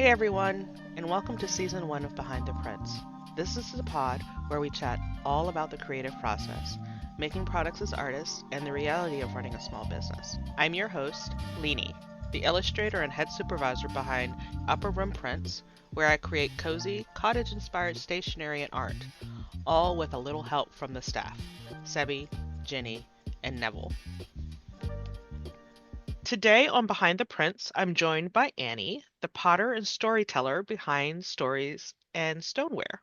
Hey everyone, and welcome to season one of Behind the Prints. This is the pod where we chat all about the creative process, making products as artists, and the reality of running a small business. I'm your host, Leanie, the illustrator and head supervisor behind Upper Room Prints, where I create cozy, cottage-inspired stationery and art, all with a little help from the staff, Sebi, Jenny, and Neville. Today on Behind the Prints, I'm joined by Annie, the potter and storyteller behind Stories N Stoneware.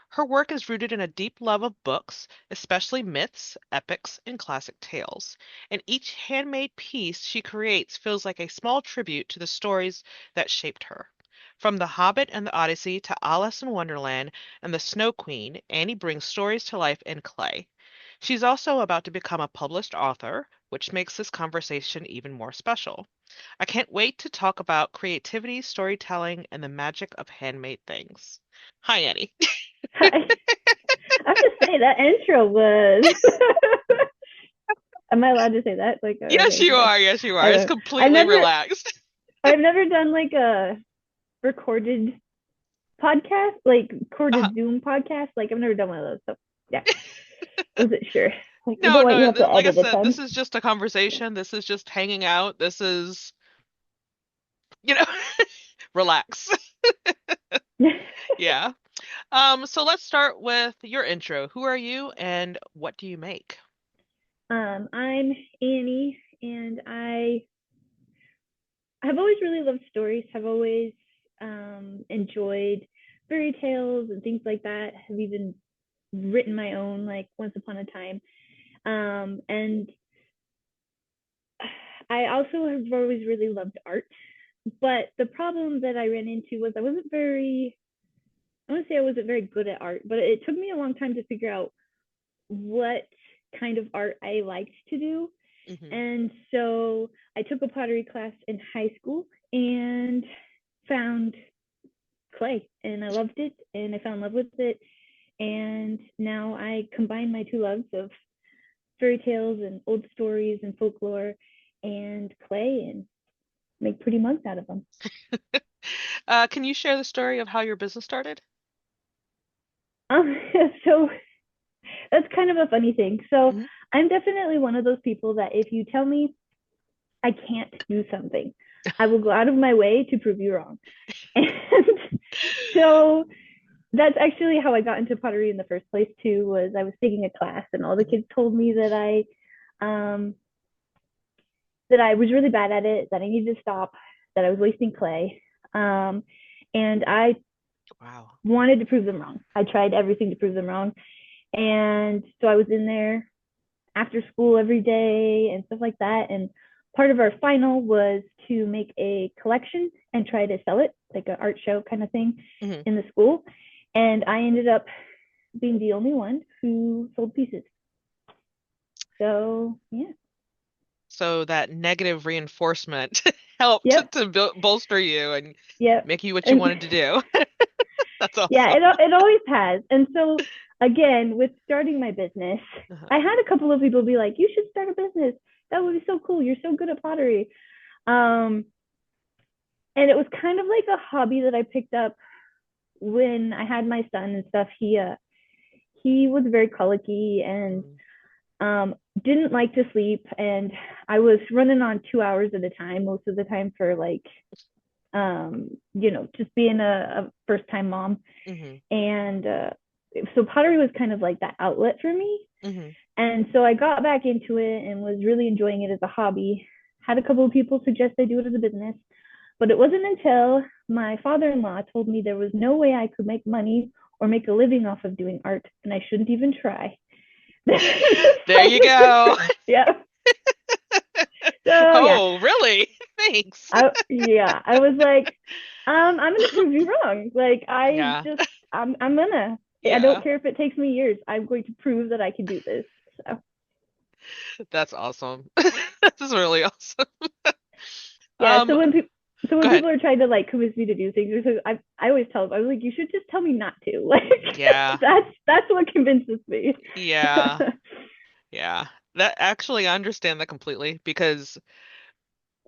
Her work is rooted in a deep love of books, especially myths, epics, and classic tales. And each handmade piece she creates feels like a small tribute to the stories that shaped her. From The Hobbit and The Odyssey to Alice in Wonderland and The Snow Queen, Annie brings stories to life in clay. She's also about to become a published author, which makes this conversation even more special. I can't wait to talk about creativity, storytelling, and the magic of handmade things. Hi, Annie. I have to say that intro was. Am I allowed to say that? Like, Yes, okay, you good. are. Yes, you are. I It's don't. I've completely never, relaxed. I've never done like a recorded podcast, like Uh, recorded Zoom podcast. Like, I've never done one of those. So, yeah, wasn't sure. Like, you know no, what? You no. have to Like I edit a said, ton. this is just a conversation. This is just hanging out. This is, you know, relax. Yeah. So let's start with your intro. Who are you and what do you make? I'm Annie, and I've always really loved stories. I've always enjoyed fairy tales and things like that. Have even written my own, like once upon a time. And I also have always really loved art. But the problem that I ran into was I want to say I wasn't very good at art, but it took me a long time to figure out what kind of art I liked to do. Hmm. And so I took a pottery class in high school and found clay, and I loved it, and I fell in love with it. And now I combine my two loves of fairy tales and old stories and folklore and clay and make pretty mugs out of them. Can you share the story of how your business started? Um, so that's kind of a funny thing. So Hmm. I'm definitely one of those people that if you tell me I can't do something, I will go out of my way to prove you wrong. And so that's actually how I got into pottery in the first place too. Was I was taking a class and all the Hmm. kids told me um, that I was really bad at it, that I needed to stop, that I was wasting clay. Um, and I Wow. wanted to prove them wrong. I tried everything to prove them wrong. And so I was in there after school every day and stuff like that. And part of our final was to make a collection and try to sell it, like an art show kind of thing Hmm. in the school. And I ended up being the only one who sold pieces. So, yeah. So that negative reinforcement helped Yep. to bolster you and Yep. make you what you And wanted to do. That's yeah, awesome. it always has. And so, again, with starting my business, Uh-huh. I had a couple of people be like, "You should start a business. That would be so cool. You're so good at pottery." Um, and it was kind of like a hobby that I picked up when I had my son and stuff. He was very colicky and Mhm. didn't like to sleep, and I was running on 2 hours at a time most of the time for like just being a first time mom. Mhm. And so pottery was kind of like that outlet for me. Mhm. And so I got back into it and was really enjoying it as a hobby. Had a couple of people suggest I do it as a business, but it wasn't until my father in law told me there was no way I could make money or make a living off of doing art, and I shouldn't even try. There you go. Yeah. So yeah, Oh, really? Thanks. I was like, I'm gonna prove you wrong. Like Yeah. I'm gonna. I don't Yeah. care if it takes me years. I'm going to prove that I can do this. So That's awesome. This is really awesome. yeah. Um, So when go ahead. people are trying to like convince me to do things, I always tell them I was like, you should just tell me not to. Like Yeah. that's what convinces me. Yeah. Yeah. That actually I understand that completely because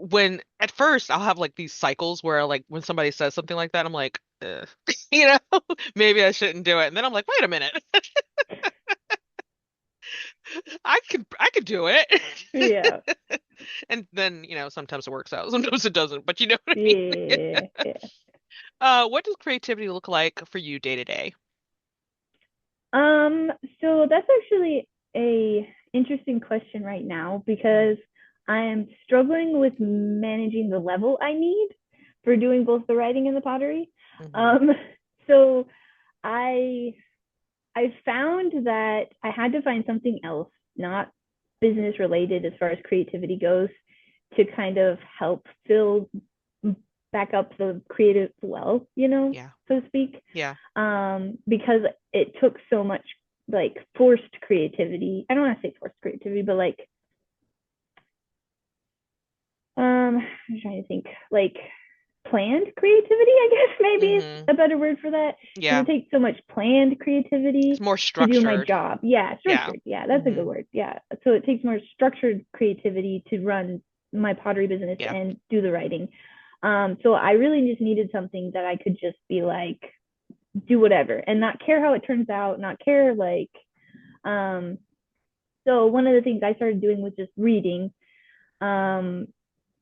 when at first I'll have like these cycles where like when somebody says something like that, I'm like, ugh. You know, maybe I shouldn't do it. And then I'm like, wait a minute, I could do it. Yeah. And then, sometimes it works out, sometimes it doesn't, but you know what I mean? Yeah. Yeah. What does creativity look like for you day to day? Um, so that's actually a interesting question right now because I am struggling with managing the level I need for doing both the writing and the pottery. Mm-hmm. Um, so I I found that I had to find something else, not business related as far as creativity goes, to kind of help fill back up the creative well, Yeah. so to speak. Yeah. Because it took so much like forced creativity. I don't want to say forced creativity, but like I'm trying to think like planned creativity, I guess maybe is Mm-hmm. a better word for that. Because Yeah. it takes so much planned It's creativity more to do my structured. job. Yeah, Yeah. structured. Yeah, that's a Mm-hmm. good word. Yeah. So it takes more structured creativity to run my pottery business Yeah. and do the writing. So I really just needed something that I could just be like, do whatever and not care how it turns out, not care like um so one of the things I started doing was just reading um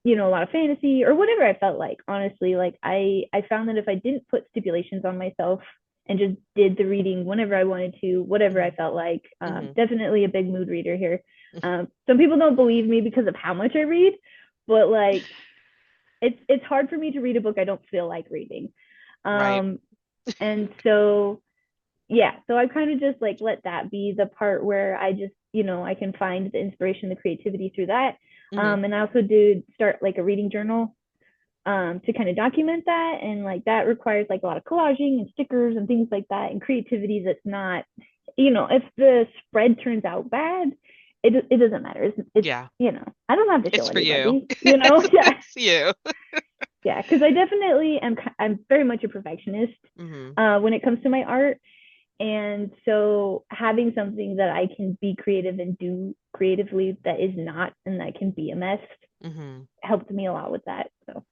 a lot of fantasy or whatever I felt like. Honestly, like I found that if I didn't put stipulations on myself and just did the reading whenever I wanted to, whatever I Mm-hmm. felt like. Mm-hmm. Definitely a big mood reader here. Some people don't believe me because of how much I read, but like it's hard for me to read a book I don't feel like reading. Right. Um, and so yeah, so I kind of just like let that be the part where I just, I can find the inspiration, the creativity through that. Mm-hmm. And I also did start like a reading journal to kind of document that. And like that requires like a lot of collaging and stickers and things like that and creativity that's not, if the spread turns out bad, it doesn't matter. It's, Yeah. I don't have to show It's for you. anybody, Yeah. It's you. Yeah. Cause I definitely I'm very much a perfectionist Mm-hmm. when it comes to my art. And so having something that I can be creative and do creatively that is not and that can be a mess Mm-hmm. helped me a lot with that. So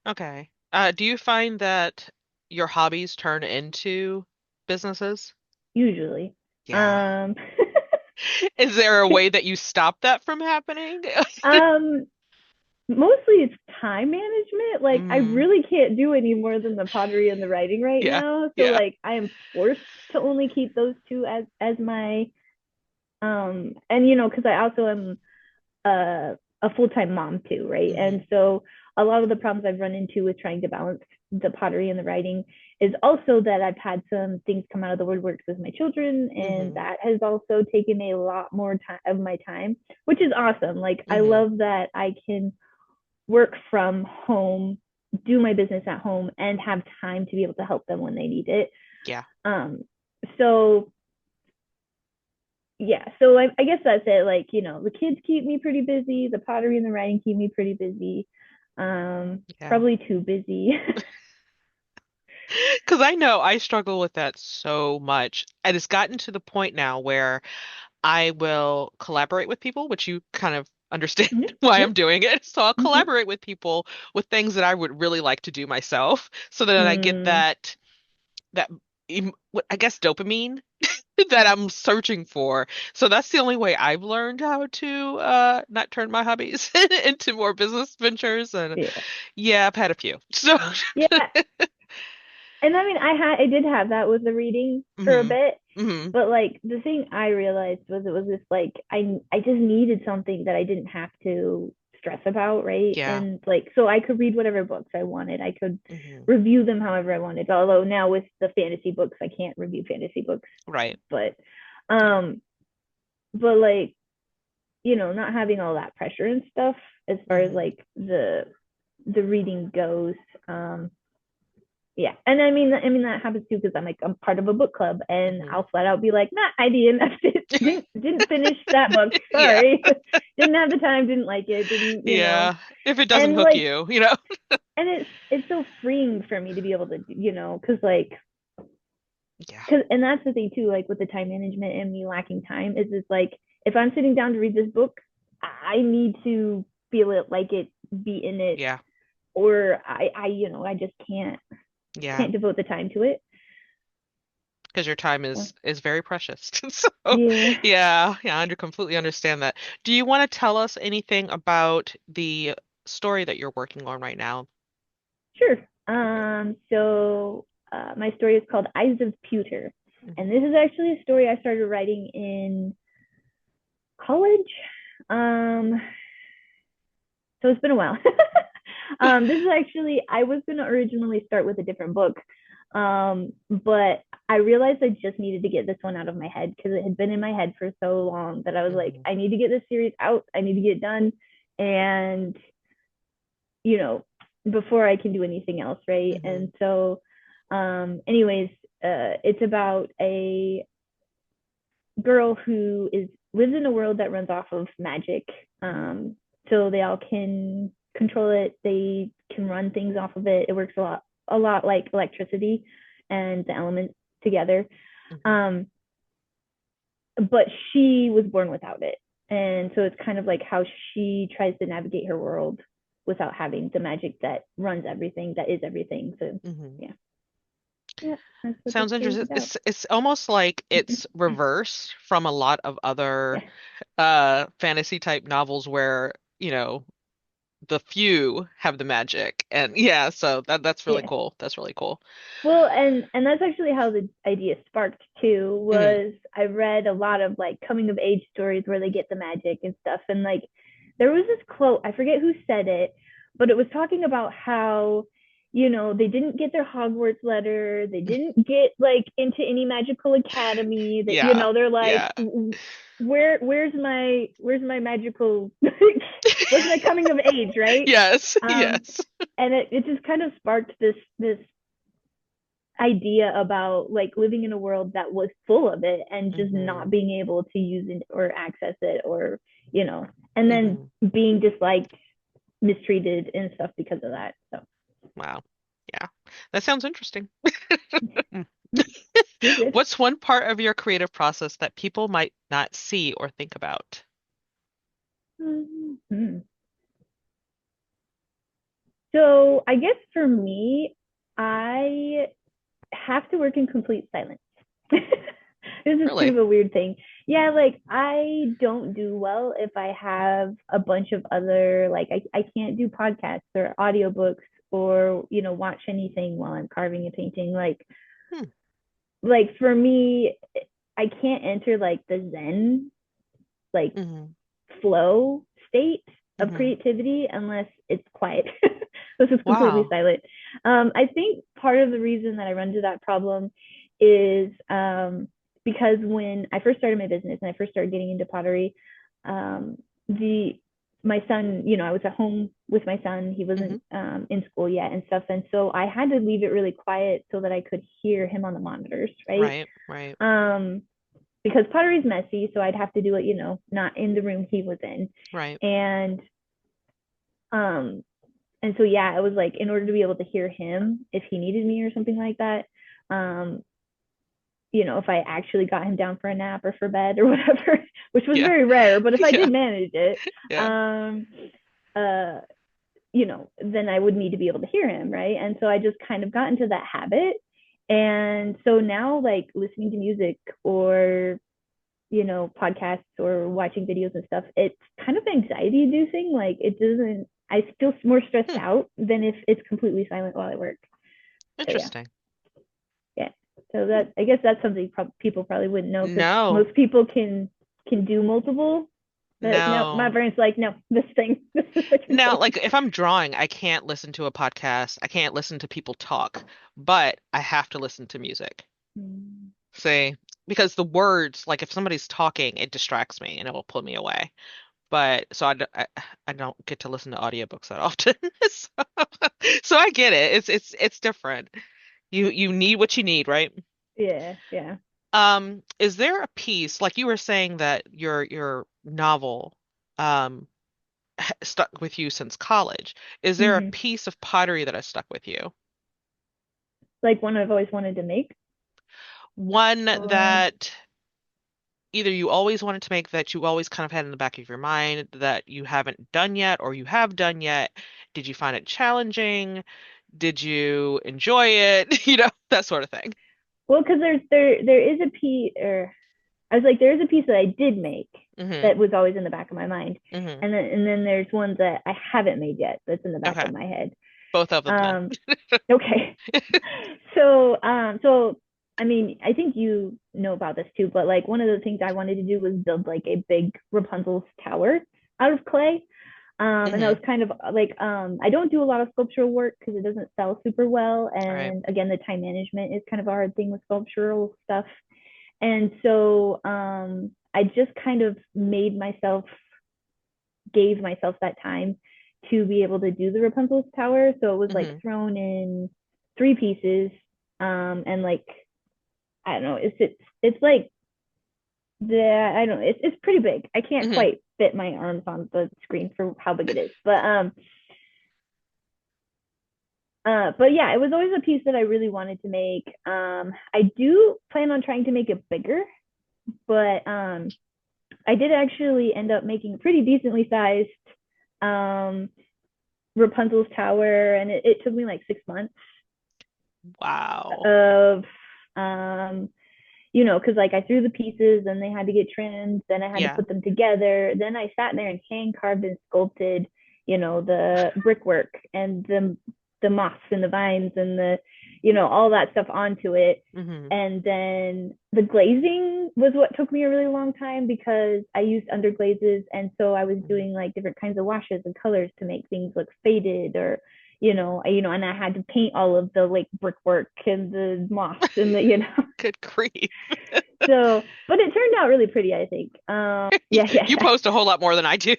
Okay. Do you find that your hobbies turn into businesses? usually. Yeah. Um Is there a way that you stop that from happening? um mostly it's time management. Like I Mm, really can't do any more than the pottery and the writing right yeah. now. So Yeah. like I am forced to only keep those two as my and because I also am a full-time mom too, right? Mm-hmm. And so a lot of the problems I've run into with trying to balance the pottery and the writing is also that I've had some things come out of the woodworks with my children, and Mm-hmm. that has also taken a lot more time of my time, which is awesome. Like I Mm-hmm. love that I can work from home, do my business at home, and have time to be able to help them when they need it. Yeah. Um, so yeah, so I guess that's it. Like, the kids keep me pretty busy. The pottery and the writing keep me pretty busy. Yeah. Probably too busy. Because I know I struggle with that so much. And it's gotten to the point now where I will collaborate with people, which you kind of understand Yeah, why yeah, I'm doing it. So I'll yeah. collaborate with people with things that I would really like to do myself. So then I get Mm, that I guess dopamine that I'm searching for. So that's the only way I've learned how to not turn my hobbies into more business ventures. And yeah, yeah, I've had a few. So yeah. And I mean, I did have that with the reading for a hmm bit, hmm but like the thing I realized was it was just like I just needed something that I didn't have to stress about, right? yeah. And like so I could read whatever books I wanted. I could hmm review them however I wanted. Although now with the fantasy books, I can't review fantasy books, Right. but Yeah. um but like not having all that pressure and stuff as far as hmm like the reading goes. Yeah, and I mean that happens too because I'm part of a book club, and hmm I'll flat out be like, nah, I didn't finish that book. Yeah. Sorry, didn't have the time, didn't like it, didn't Yeah. If it doesn't and hook like you. and it's so freeing for me to be able to because like Yeah. and that's the thing too, like with the time management and me lacking time is it's like if I'm sitting down to read this book, I need to feel it like it be in it, Yeah. or I just Yeah. can't devote the time to it. Because your time So, is very precious. So, yeah, yeah, I completely understand that. Do you want to tell us anything about the story that you're working on right now? sure. My story is called Eyes of Pewter, and Hmm. this is actually a story I started writing in college. Um, so it's been a while. This is actually, I was going to originally start with a different book, but I realized I just needed to get this one out of my head because it had been in my head for so long that I was like, Hmm. I need to get this series out. I need to get it done. And, you know, before I can do anything else, right? Hmm. And so, anyways, it's about a girl who is lives in a world that runs off of magic. So they all can control it. They can run things off of it. It works a lot like electricity and the elements together. Hmm. Um, but she was born without it, and so it's kind of like how she tries to navigate her world without having the magic that runs everything, that is everything. So Hmm. yeah, yeah, that's what the Sounds story's interesting. about. It's almost like it's reversed from a lot of other Yeah, fantasy type novels where, the few have the magic. And yeah, so that's really yeah. cool. That's really cool. Well, and that's actually how the idea sparked too. Hmm. Was I read a lot of like coming of age stories where they get the magic and stuff, and like there was this quote, I forget who said it, but it was talking about how they didn't get their Hogwarts letter, they didn't get like into any magical academy. That Yeah. they're like, Yeah. where's my magical where's my coming of age, right? Yes. Um, Yes. and it just kind of sparked this idea about like living in a world that was full of it and just not Hmm. being able to use it or access it, or you know and then Hmm. being disliked, mistreated and stuff because of that. So Wow. Yeah. That sounds interesting. Mm. you're good. What's one part of your creative process that people might not see or think about? Mm-hmm. So I guess for me, I have to work in complete silence. This is kind Really? of a weird thing. Yeah, like I don't do well if I have a bunch of other, like I can't do podcasts or audiobooks or watch anything while I'm carving and painting. Hmm. Like for me, I can't enter like the zen like Hmm. flow state of Hmm. creativity unless it's quiet. This is completely Wow. silent. I think part of the reason that I run into that problem is because when I first started my business and I first started getting into pottery, um, the my son, I was at home with my son. He Hmm. wasn't in school yet and stuff, and so I had to leave it really quiet so that I could hear him on the monitors, right? Right. Right. Um, because pottery's messy, so I'd have to do it, not in the room he was in. Right. And um and so yeah, it was like in order to be able to hear him if he needed me or something like that, um, if I actually got him down for a nap or for bed or whatever, which was Yeah. very rare, but if I Yeah. did manage it, Yeah. um uh then I would need to be able to hear him, right? And so I just kind of got into that habit. And so now like listening to music or podcasts or watching videos and stuff, it's kind of anxiety inducing. Like it doesn't, I feel more stressed Hmm. out than if it's completely silent while I work. So yeah, Interesting. yeah. So that, I guess that's something people probably wouldn't know because No. most people can do multiple. But no, my No. brain's like, no, this thing, this is the Now, controlling like if part. I'm drawing, I can't listen to a podcast. I can't listen to people talk, but I have to listen to music. Mm. See, because the words, like if somebody's talking, it distracts me and it will pull me away. But so I don't get to listen to audiobooks that often. So, so I get it. It's different. You need what you need, right? Yeah, yeah. Is there a piece, like you were saying that your novel stuck with you since college? Is there a Hmm. piece of pottery that has stuck with you? Like one I've always wanted to make, One or that either you always wanted to make that you always kind of had in the back of your mind that you haven't done yet or you have done yet? Did you find it challenging? Did you enjoy it? That sort of thing. Well, because there is a piece, or I was like, there is a piece that I did make Hmm. that was always in the back of my mind, Hmm. and then there's ones that I haven't made yet that's in the back Okay. of my head. Both of them then. Um, okay, so I mean, I think you know about this too, but like one of the things I wanted to do was build like a big Rapunzel's tower out of clay. And that Hmm. was kind of like I don't do a lot of sculptural work because it doesn't sell super well, All right. and again, the time management is kind of a hard thing with sculptural stuff. And so I just kind of gave myself that time to be able to do the Rapunzel's tower. So it was like Hmm. thrown in three pieces, and like I don't know, it's like the I don't know, it's pretty big. I can't Hmm. quite fit my arms on the screen for how big it is, but yeah, it was always a piece that I really wanted to make. I do plan on trying to make it bigger, but I did actually end up making a pretty decently sized um, Rapunzel's tower, and it took me like 6 months Wow. of because like I threw the pieces, and they had to get trimmed, then I had to Yeah. put them together, then I sat there and hand carved and sculpted, the brickwork and the moss and the vines and all that stuff onto it. Hmm. And then the glazing was what took me a really long time because I used underglazes, and so I was Hmm. doing like different kinds of washes and colors to make things look faded, or and I had to paint all of the like brickwork and the moss and Good grief. so, but it turned out really pretty, I think. Yeah, yeah, You yeah. post a whole lot more than I do.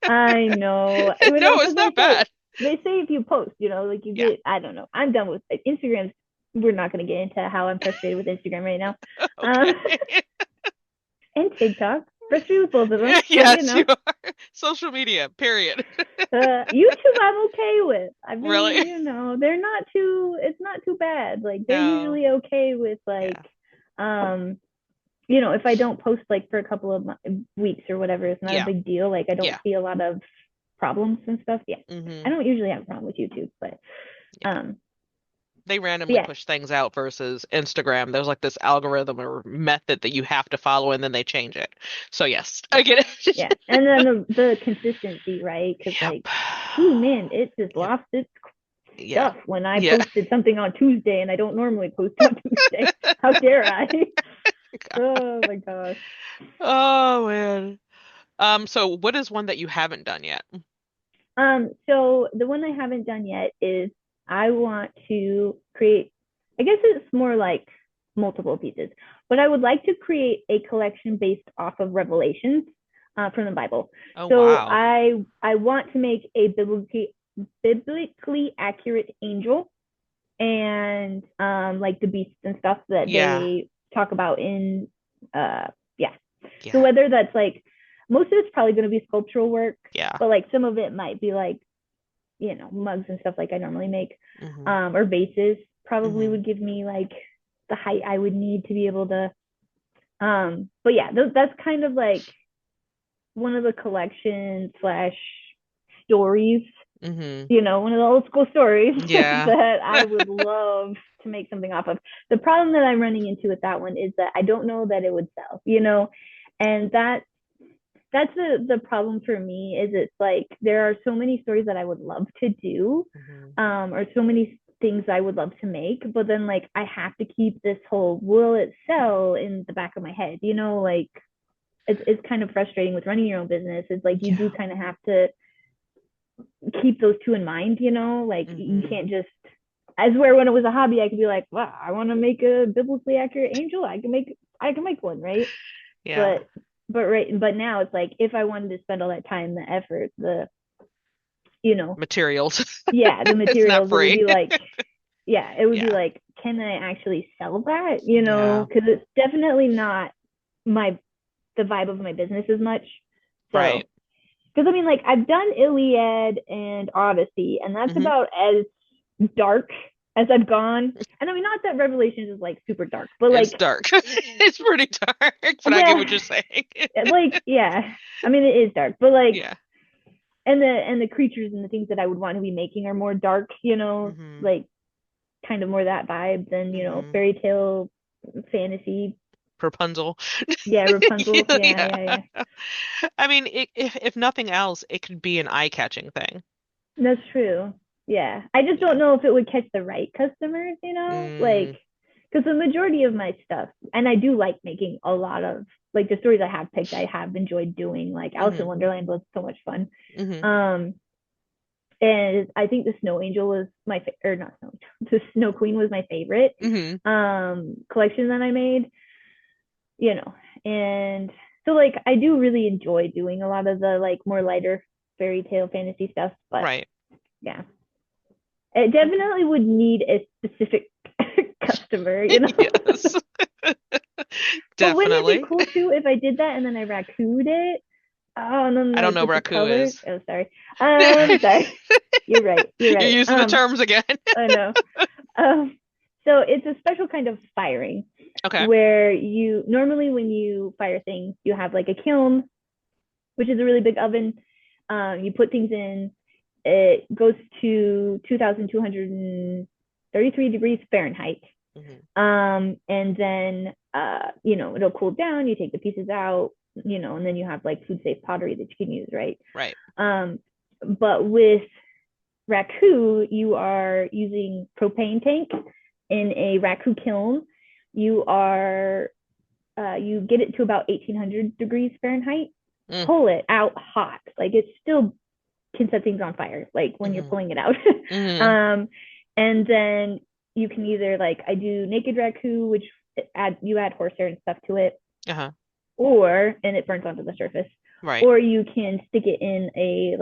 I know, No, because it's not bad. they say if you post, like you Yeah. get. I don't know. I'm done with Instagram. We're not going to get into how I'm frustrated with Instagram right now, um, Okay. and TikTok. Frustrated with both of them, but Yes, you are. Social media, period. YouTube I'm okay with. I Really? mean, they're not too. It's not too bad. Like they're No. usually okay with like, Yeah. um, if I don't post like for a couple of weeks or whatever, it's not a Yeah. big deal. Like I don't Yeah. see a lot of problems and stuff. Yeah, I Hmm. don't usually have a problem with YouTube, but Yeah. um, They randomly yeah, push things out versus Instagram. There's like this algorithm or method that you have to follow and then they change it. So yes, I get yeah, it. and then the consistency, right? Because Yep. like, ooh man, it just Yep. lost its Yeah. stuff when I Yeah. posted something on Tuesday, and I don't normally post on Tuesday. How dare I? Oh my gosh. Oh man. So what is one that you haven't done yet? So the one I haven't done yet is I want to create, I guess it's more like multiple pieces, but I would like to create a collection based off of Revelations from the Bible. Oh So wow. I want to make a biblically accurate angel, and like the beasts and stuff that Yeah. they talk about in yeah. So Yeah. whether that's like, most of it's probably going to be sculptural work, Yeah. but like some of it might be like, mugs and stuff like I normally make, Hmm. or vases probably Hmm. would give me like the height I would need to be able to. But yeah, that's kind of like one of the collection slash stories, Hmm. one of the old school stories Yeah. that I would love to make something off of. The problem that I'm running into with that one is that I don't know that it would sell, and that's the problem for me. Is it's like there are so many stories that I would love to do, Hmm. or so many things I would love to make, but then like I have to keep this whole will it sell in the back of my head, like it's kind of frustrating with running your own business. It's like you do Yeah. kind of have to keep those two in mind, like you Hmm. can't just, as where when it was a hobby, I could be like, wow, I want to make a biblically accurate angel. I can make one, right? Yeah. But now it's like if I wanted to spend all that time, the effort, you know, Materials. yeah, the It's not materials, it would free. be like, yeah, it would be Yeah. like, can I actually sell that? Yeah. Because it's definitely not my the vibe of my business as much. Right. So, because I mean, like I've done Iliad and Odyssey, and that's Hmm. about as dark as I've gone. And I mean, not that Revelations is like super dark, but It's like, dark. It's pretty dark, but I get well, what you're saying. yeah. I mean, it is dark, but like, Yeah. and the creatures and the things that I would want to be making are more dark, Hmm. like kind of more that vibe than Hmm. fairy tale fantasy. Rapunzel. Yeah, Rapunzel. Yeah, Yeah. yeah, yeah. I mean, if nothing else, it could be an eye-catching thing. That's true. Yeah, I just Yeah. don't know if it would catch the right customers. Mm, Like because the majority of my stuff, and I do like making a lot of like the stories I have picked, I have enjoyed doing. Like Alice in hmm. Wonderland was so much fun. Hmm. Um, and I think the Snow Angel was or not Snow Angel, the Snow Queen was my favorite Hmm. collection that I made, you know. And so like I do really enjoy doing a lot of the like more lighter fairy tale fantasy stuff, but Right. yeah. It Okay. definitely would need a specific customer. Yes. But wouldn't it be Definitely. cool too if I did that and then I raccooned it? Oh, and then I don't like know with where the Raku colors. is. Oh, sorry. You're Sorry. You're right. You're right. using the terms again. I know. So it's a special kind of firing Okay. where you normally when you fire things, you have like a kiln, which is a really big oven. You put things in. It goes to 2,233 degrees Fahrenheit. Hmm. And then it'll cool down. You take the pieces out, and then you have like food safe pottery that you can use, right? Right. Um, but with raku, you are using propane tank in a raku kiln. You get it to about 1,800 degrees Fahrenheit. Mm. Pull it out hot, like it still can set things on fire, like when you're Hmm. pulling it out. Hmm. um, and then you can either like I do naked raku, which add horsehair and stuff to it, Uh-huh. or and it burns onto the surface, Right. or you can stick it in a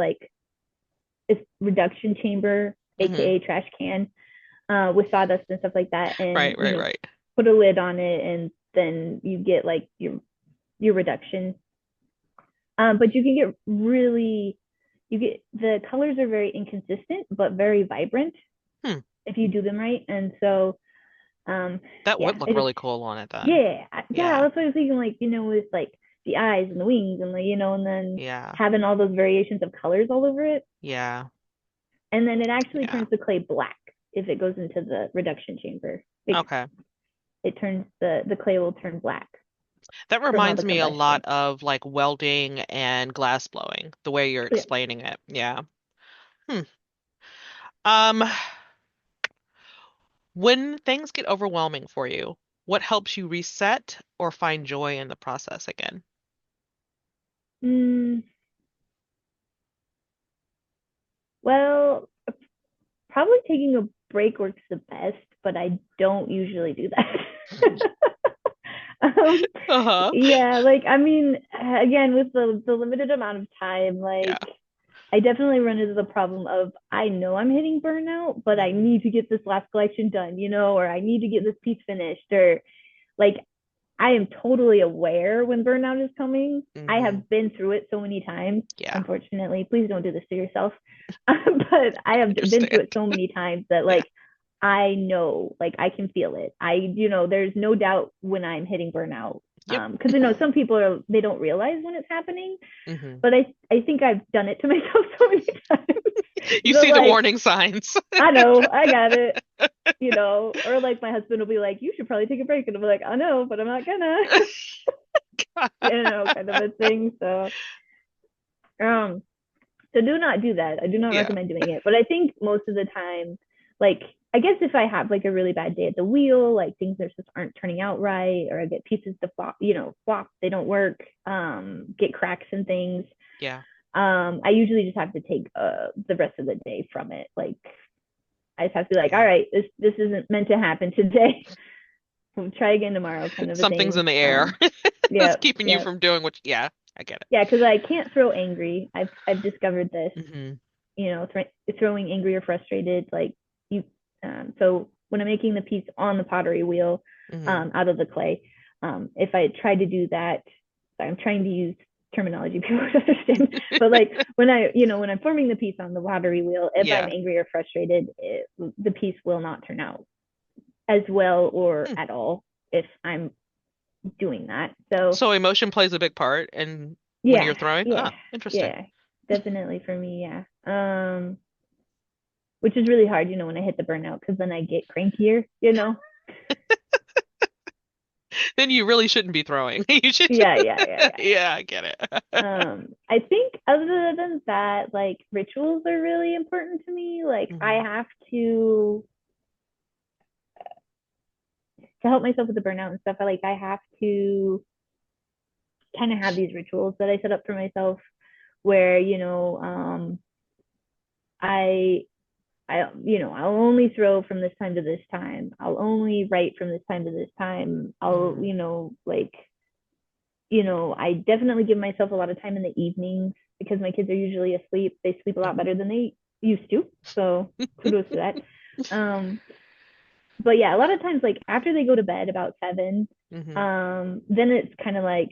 reduction chamber, Hmm. aka trash can, with sawdust and stuff like that, and Right, right, right. put a lid on it, and then you get like your reduction. But you can get really you get the colors are very inconsistent but very vibrant Hmm. if you do them right. And so That would yeah, look it just really cool on it then. yeah, Yeah. that's what I was thinking, like, with like the eyes and the wings and and then Yeah. having all those variations of colors all over it. Yeah. And then it actually Yeah. turns the clay black if it goes into the reduction chamber. Okay. It turns the clay will turn black That from all the reminds me a lot combustion. of like welding and glass blowing, the way you're Yeah. explaining it. Yeah. Hmm. Um, when things get overwhelming for you, what helps you reset or find joy in the process again? Mm, well, probably taking a break works the best, but I don't usually do that. um, Uh-huh. yeah, like I mean, again, with the limited amount of time, Yeah. like I definitely run into the problem of I know I'm hitting burnout, but I Hmm. need to get this last collection done, or I need to get this piece finished, or like I am totally aware when burnout is coming. I Hmm. have been through it so many times, Yeah. unfortunately. Please don't do this to yourself. But I have been through Understand. it so many times that Yeah. like I know, like I can feel it. There's no doubt when I'm hitting burnout. Yep. Because some people they don't realize when it's happening, Hmm. but I think I've done it to myself so many times. You So see the like warning signs. I know I got it, or like my husband will be like, you should probably take a break, and I'm like, I know, but I'm not gonna, kind of a thing. Um, so do not do that. I do not Yeah. recommend doing it. But I think most of the time, like I guess if I have like a really bad day at the wheel, like things just aren't turning out right, or I get pieces to flop, they don't work, get cracks and things. Yeah. I usually just have to take the rest of the day from it. Like I just have to be like, all Yeah. right, this isn't meant to happen today. We'll try again tomorrow, kind of a Something's thing. in the air that's Yeah, keeping you yeah, from doing what, yeah, I get yeah, because I can't throw angry. I've discovered this. it. Hmm. Throwing angry or frustrated, like you. So when I'm making the piece on the pottery wheel, Hmm. out of the clay, if I try to do that, I'm trying to use terminology people would understand. But like when I'm forming the piece on the pottery wheel, if I'm Yeah. angry or frustrated, the piece will not turn out as well or Hmm. at all if I'm doing that. So So emotion plays a big part in when yeah, you're throwing? yeah, Ah, interesting. yeah, definitely for me, yeah. Which is really hard, when I hit the burnout because then I get crankier. Then you really shouldn't be throwing. You should. Yeah, yeah, yeah, yeah. Yeah, I get it. I think other than that, like rituals are really important to me. Like I Hmm. have to help myself with the burnout and stuff. I have to kind of have these rituals that I set up for myself where, I I'll only throw from this time to this time. I'll only write from this time to this time. Hmm. I definitely give myself a lot of time in the evenings because my kids are usually asleep. They sleep a lot better than they used to. So kudos to that. Um, but yeah, a lot of times, like after they go to bed about 7, Hmm. then it's kind of like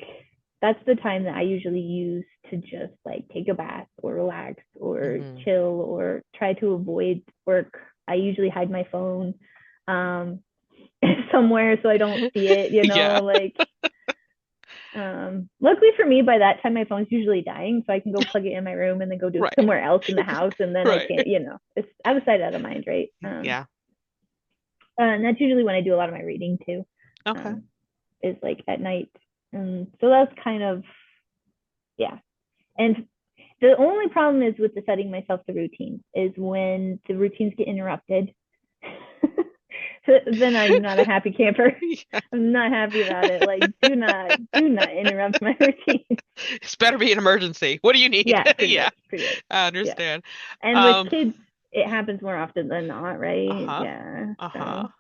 that's the time that I usually use to just like take a bath or relax or Hmm. chill or try to avoid work. I usually hide my phone um, somewhere so I don't see it, Yeah. like luckily for me, by that time my phone's usually dying, so I can go plug it in my room and then go do it Right. somewhere else in the house, and then I Right. can't, it's out of sight, out of mind, right? Yeah. And that's usually when I do a lot of my reading too, Okay. um, is like at night, and so that's kind of yeah. And the only problem is with the setting myself the routines is when the routines get interrupted. So then I'm not a happy camper. Yeah. I'm not happy about it. Like, do not interrupt my routine. It's better be an emergency. What do you need? Yeah, pretty Yeah, much, pretty much. I Yeah. understand. And with Um, kids, it happens more often than not, right? uh-huh. Yeah. Uh-huh. So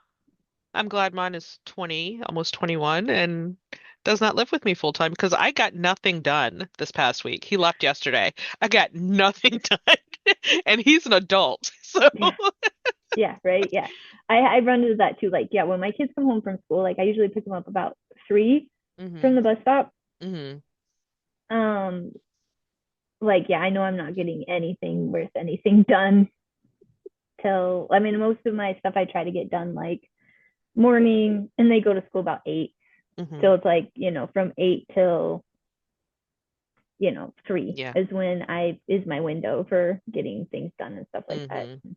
I'm glad mine is 20, almost 21, and does not live with me full time because I got nothing done this past week. He left yesterday. I got nothing done. And he's an adult. So, yeah, yeah, right. Yeah. I run into that too. Like, yeah, when my kids come home from school, like I usually pick them up about 3 from hmm. the bus stop. Hmm. Um, like, yeah, I know I'm not getting anything worth anything done till I mean most of my stuff I try to get done like morning and they go to school about 8. Hmm. So it's like, from 8 till 3 Yeah. is my window for getting things done and stuff like that. Hmm.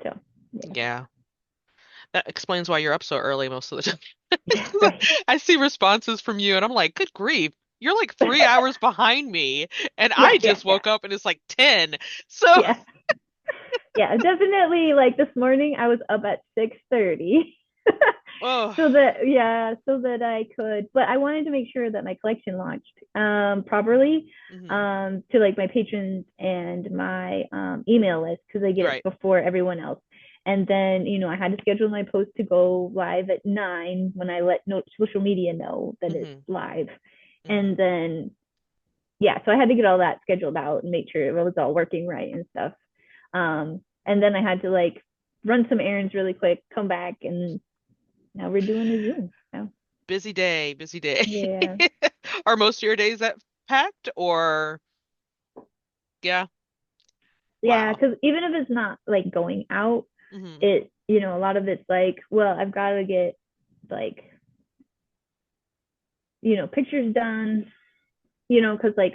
So yeah. Yeah. That explains why you're up so early most of the Yeah, time. right. I see responses from you and I'm like, good grief. You're like 3 hours behind me, and Yeah, I yeah, just yeah. woke up and it's like 10. So, Yeah. Yeah, definitely like this morning I was up at 6:30. oh, So that I could, but I wanted to make sure that my collection launched properly hmm, to like my patrons and my email list because I get it right. before everyone else. And then, I had to schedule my post to go live at 9 when I let social media know that it's Hmm. live. Hmm. And then, yeah, so I had to get all that scheduled out and make sure it was all working right and stuff. And then I had to like run some errands really quick, come back, and now we're doing a Zoom. So, Busy day, busy day. yeah. Are most of your days that packed or yeah? Yeah, Wow. because even if it's not like going out, Hmm. a lot of it's like, well, I've got to get like, pictures done, because like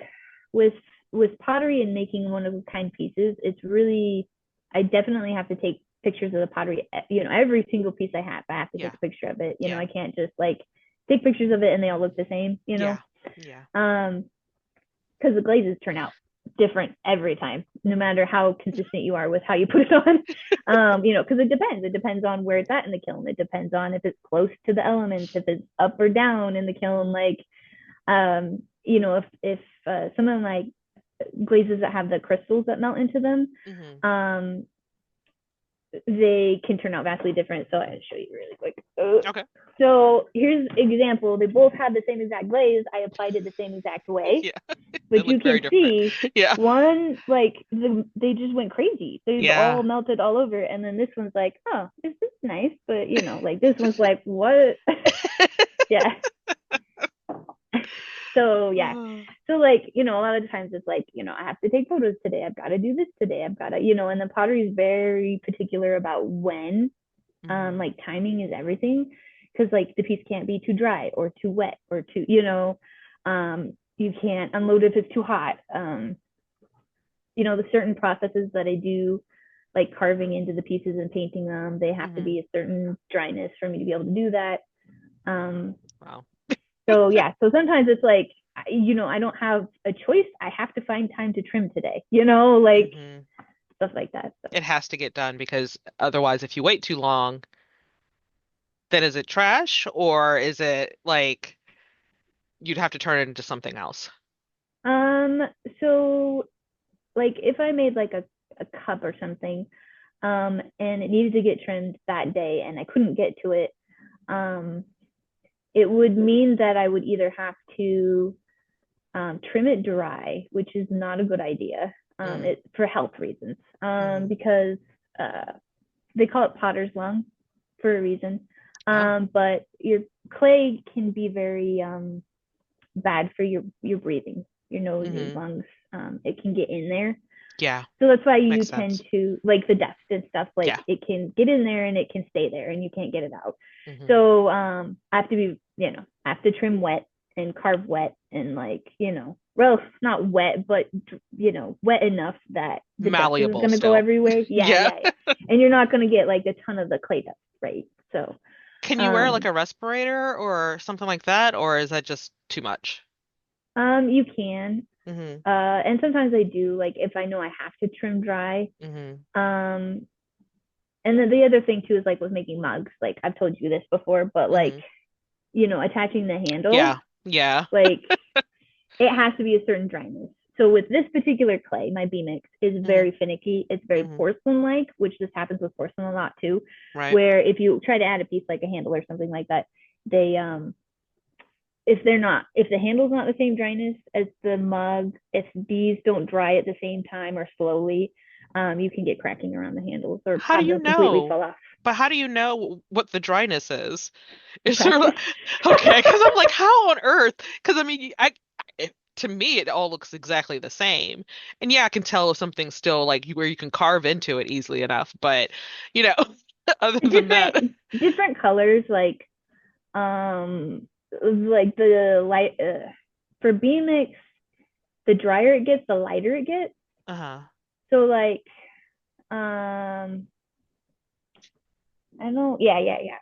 with pottery and making one of a kind pieces, it's really, I definitely have to take pictures of the pottery, every single piece I have to take Yeah. a picture of it. Yeah. I can't just like take pictures of it and they all look the same. Yeah. Yeah. Um, because the glazes turn out different every time, no matter how consistent you are with how you put it on. Because it depends. It depends on where it's at in the kiln. It depends on if it's close to the elements, if it's up or down in the kiln. Like, if some of my glazes that have the crystals that melt into them, Hmm. um, they can turn out vastly different. So I'll show you really quick. Okay. So here's an example. They both had the same exact glaze. I applied it the same exact way, Yeah. They but you look very can different. see Yeah. one like they just went crazy. They've all Yeah. melted all over, and then this one's like, oh, this is nice, but like this one's like, what? Yeah, So yeah. Oh. So like, a lot of times it's like, I have to take photos today. I've got to do this today. I've got to, and the pottery is very particular about when, Hmm. like timing is everything. Cause like the piece can't be too dry or too wet or too, you can't unload if it's too hot. The certain processes that I do, like carving into the pieces and painting them, they have to Hmm. be a certain dryness for me to be able to do that. Um, Wow. so yeah, so sometimes it's like, I don't have a choice. I have to find time to trim today, like Hmm. stuff like that. So, It has to get done because otherwise, if you wait too long, then is it trash or is it like you'd have to turn it into something else? um, so like if I made like a cup or something, and it needed to get trimmed that day and I couldn't get to it, um, it would mean that I would either have to trim it dry, which is not a good idea, Mm, for health reasons, hmm. because uh, they call it potter's lung for a reason. Oh. But your clay can be very bad for your breathing, your nose, your Hmm. lungs. It can get in there. Yeah, So that's why you makes tend sense. to like the dust and stuff, like Yeah. it can get in there and it can stay there and you can't get it out. Hmm. So I have to be, I have to trim wet and carve wet and like, well, not wet, but wet enough that the dust isn't Malleable going to go still. everywhere. Yeah, Yeah. yeah, yeah. And you're not going to get like a ton of the clay dust, right? So Can you wear like um a respirator or something like that, or is that just too much? you can, Hmm. and sometimes I do, like if I know I have to trim dry. Hmm. um and then the other thing too is like with making mugs, like I've told you this before, but like, Hmm. attaching the handles, Yeah. Yeah. like it has to be a certain dryness. So with this particular clay, my B mix is Hmm. very finicky. It's very Hmm. porcelain like, which just happens with porcelain a lot too, Right. where if you try to add a piece like a handle or something like that, they if the handle's not the same dryness as the mug, if these don't dry at the same time or slowly, you can get cracking around the handles or How do have you them completely know? fall off. But how do you know what the dryness is? Is there Practice. okay? Because I'm like, how on earth? Because I mean, to me it all looks exactly the same, and yeah, I can tell if something's still like where you can carve into it easily enough. But you know, other than that, Different colors, like the light, for B mix, the drier it gets, the lighter it gets. uh-huh. So like, um I know, yeah.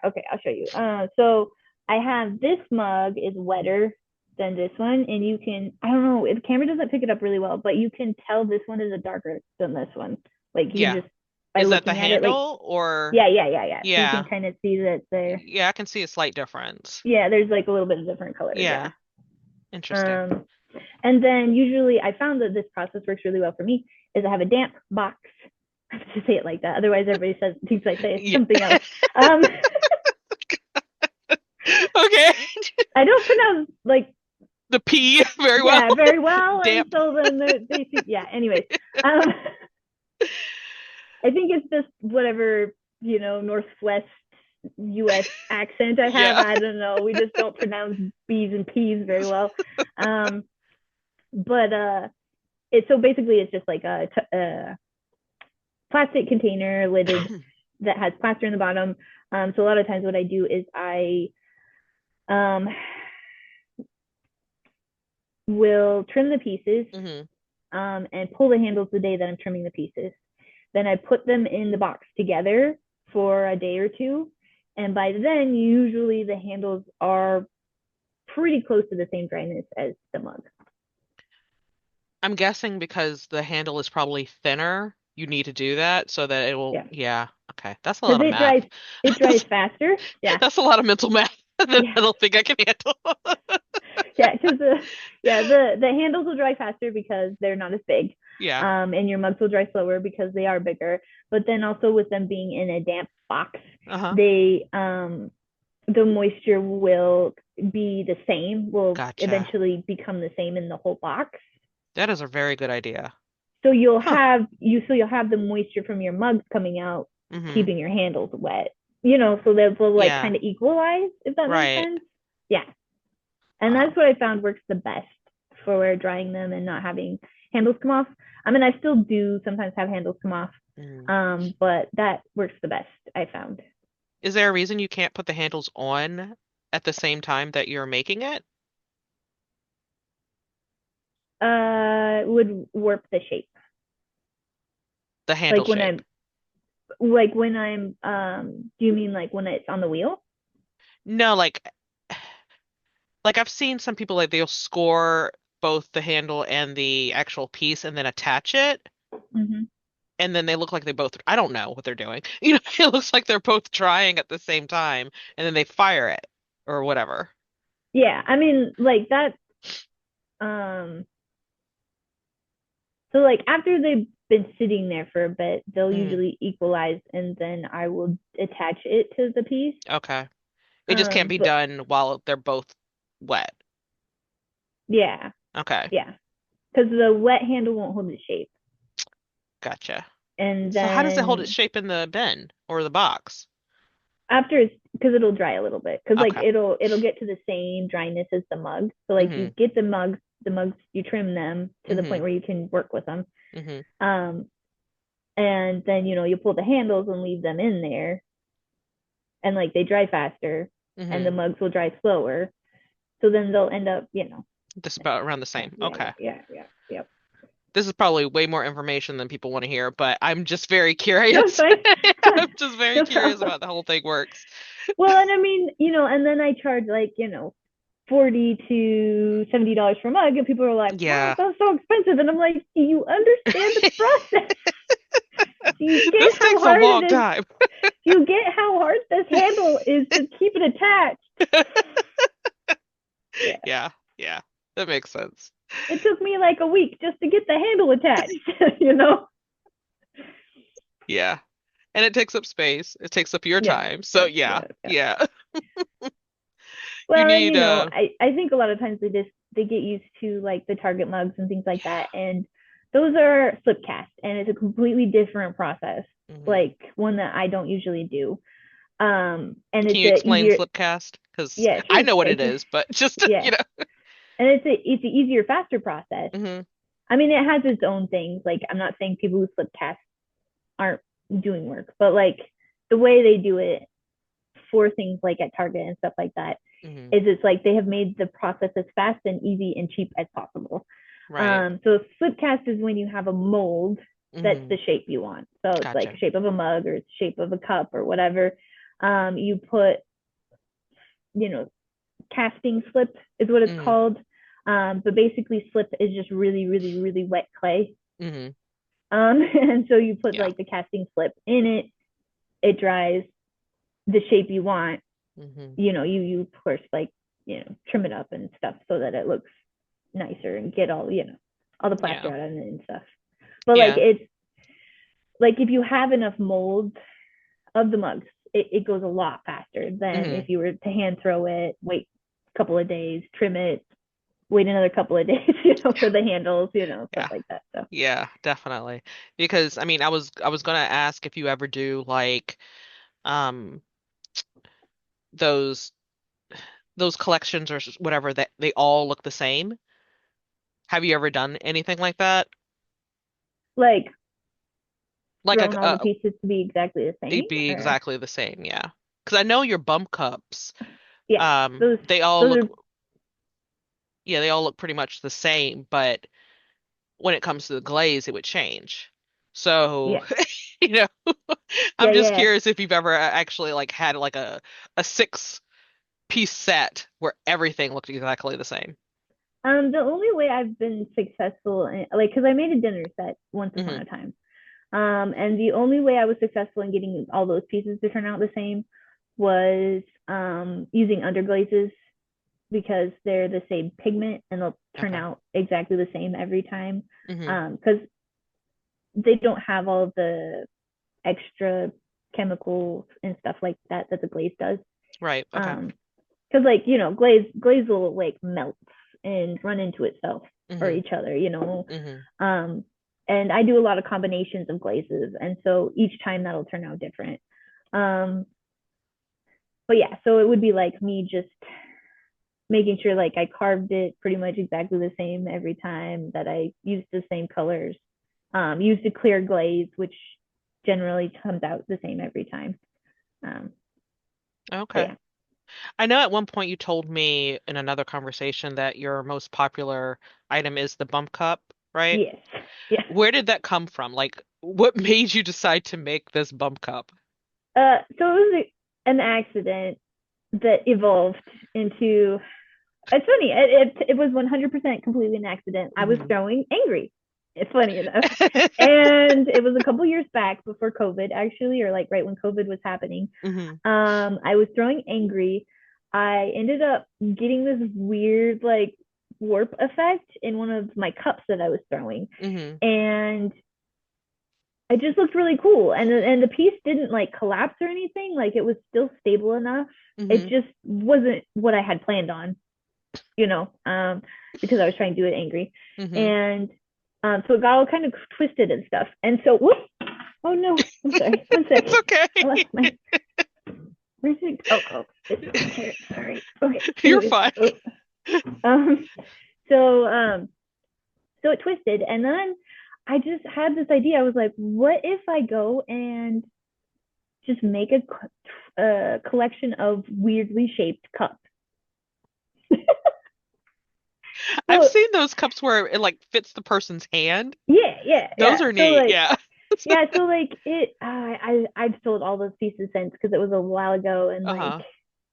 Okay, I'll show you. So I have this mug is wetter than this one, and you can, I don't know, the camera doesn't pick it up really well, but you can tell this one is a darker than this one. Like you can Yeah, just by is that the looking at it, like, handle or yeah. So you can yeah, kind of see that there. yeah, I can see a slight difference. Yeah, there's like a little bit of different colors. Yeah. Yeah, interesting. Um, and then usually I found that this process works really well for me is I have a damp box. I have to say it like that. Otherwise, everybody thinks I say Yeah. something else. Um, Okay. I don't pronounce like, The P very well. yeah, very well, and Damp. so then they see, yeah. Anyways, um, I think it's just whatever Northwest U.S. accent I have. Yeah. I don't know. We just don't pronounce B's and P's very well. Um, but it's so basically it's just like a plastic container lidded that has plaster in the bottom. So a lot of times what I do is I um, will trim the pieces, Hmm. and pull the handles the day that I'm trimming the pieces. Then I put them in the box together for a day or two. And by then, usually the handles are pretty close to the same dryness as the mug. I'm guessing because the handle is probably thinner, you need to do that so that it will, Yeah. yeah. Okay. That's a Because lot of math. it dries faster. Yeah. That's a lot of mental math that Yeah. I don't think I can handle. Yeah. Because the handles will dry faster because they're not as big. Yeah. And your mugs will dry slower because they are bigger. But then also with them being in a damp box, Uh-huh. they the moisture will be the same, will Gotcha. eventually become the same in the whole box. That is a very good idea. So Huh. you'll have the moisture from your mugs coming out, Hmm. keeping your handles wet. So that will like Yeah. kind of equalize, if that makes Right. sense. Yeah. And Wow. that's what I found works the best for drying them and not having handles come off. I mean, I still do sometimes have handles come off, Mm. but that works the best, I found. Is there a reason you can't put the handles on at the same time that you're making it? Would warp the shape. The handle Like when shape. I'm like when I'm do you mean like when it's on the wheel? No, like I've seen some people like they'll score both the handle and the actual piece and then attach it, Mm-hmm. and then they look like they both, I don't know what they're doing. You know, it looks like they're both trying at the same time, and then they fire it or whatever. Yeah, I mean like that um so like after they've been sitting there for a bit, they'll Mm, usually equalize and then I will attach it to the piece. okay. It just can't be But done while they're both wet. yeah, Okay. yeah, because the wet handle won't hold its shape. Gotcha. And So how does it hold its then shape in the bin or the box? after it's because it'll dry a little bit because like Okay. it'll get to the same dryness as the mug. So like Mm-hmm. you get the mugs you trim them to the Mm-hmm. point where you can work with them. Mm-hmm. Um, and then you pull the handles and leave them in there, and like they dry faster, and the Mm-hmm. mugs will dry slower. So then they'll end up, Just about around the same. yeah, Okay. yeah. This is probably way more information than people want to hear, but I'm just very No, it's curious. fine. I'm just very No curious problem. about the whole thing works. Well, and I mean, and then I charge like, $40 to $70 for a mug, and people are like, "Wow, Yeah. that's so expensive." And I'm like, "Do you understand the process? Do you get This how takes a hard it long is? time. Do you get how hard this handle is to keep it attached?" Yeah, Yeah. Yeah. That makes sense. it took me like a week just to get the handle attached. Yeah. And it takes up space. It takes up your Yes, time. So yes, yeah. yes, yes. Yeah. You Well, and need I think a lot of times they get used to like the Target mugs and things like that, and those are slip cast, and it's a completely different process, hmm like one that I don't usually do. And Can it's you a explain easier, Slipcast? Because yeah, I sure, know what it is, but just yeah, and it's a easier, faster process. hmm I mean, it has its own things. Like, I'm not saying people who slip cast aren't doing work, but like the way they do it for things like at Target and stuff like that hmm is it's like they have made the process as fast and easy and cheap as possible. Right. So flip cast is when you have a mold that's hmm the shape you want. So it's like Gotcha. shape of a mug or shape of a cup or whatever. You put, you know, casting slip is what it's hmm called. But basically slip is just really, really, really wet clay. hmm And so you put Yeah. like the casting slip in it, it dries the shape you want. hmm You of course like, trim it up and stuff so that it looks nicer and get all the Yeah. plaster out of it and stuff. But like Yeah. it's like if you have enough mold of the mugs, it goes a lot faster than hmm if you were to hand throw it, wait a couple of days, trim it, wait another couple of days, for the handles, stuff Yeah. like that. So Yeah, definitely. Because I mean, I was gonna ask if you ever do like um those those collections or whatever that they all look the same. Have you ever done anything like that? like Like thrown all the pieces to be exactly the it'd same, be or exactly the same, yeah. Because I know your bump cups, yeah, those they all those look, are yeah, they all look pretty much the same, but when it comes to the glaze, it would change. So, yeah, you know, yeah, I'm just yeah. curious if you've ever actually like had like a six-piece set where everything looked exactly the same. The only way I've been successful like because I made a dinner set once upon hmm a time. And the only way I was successful in getting all those pieces to turn out the same was using underglazes because they're the same pigment and they'll turn Okay. out exactly the same every time. hmm Because they don't have all of the extra chemicals and stuff like that that the glaze does. Right. Okay. Because like glaze will like melt and run into itself or hmm each other. hmm Um, and I do a lot of combinations of glazes, and so each time that'll turn out different. Um, but yeah, so it would be like me just making sure like I carved it pretty much exactly the same every time, that I used the same colors, used a clear glaze, which generally comes out the same every time. Um, but Okay. yeah, I know at one point you told me in another conversation that your most popular item is the bump cup, right? yes, yeah. Where did that come from? Like, what made you decide to make this bump cup? So it was an accident that evolved into. It's funny. It was 100% completely an accident. I was Hmm. throwing angry. It's funny enough, and it was a couple years back before COVID, actually, or like right when COVID was happening. Hmm. I was throwing angry. I ended up getting this weird like warp effect in one of my cups that I was throwing, Hmm. and it just looked really cool. And the piece didn't like collapse or anything. Like it was still stable enough. It Hmm. just wasn't what I had planned on, you know, because I was trying to do it angry. Hmm. And so it got all kind of twisted and stuff. And so, whoops, oh no, I'm sorry. One It's second. I lost okay. my, where's it? Oh, it's over here. Sorry. Okay. You're Anyways, fine. um, so, so it twisted. And then I just had this idea. I was like, what if I go and just make a collection of weirdly shaped cups? I've So seen those cups where it like fits the person's hand. Those yeah. are So neat. like Yeah. yeah, so like I've sold all those pieces since because it was a while ago, and like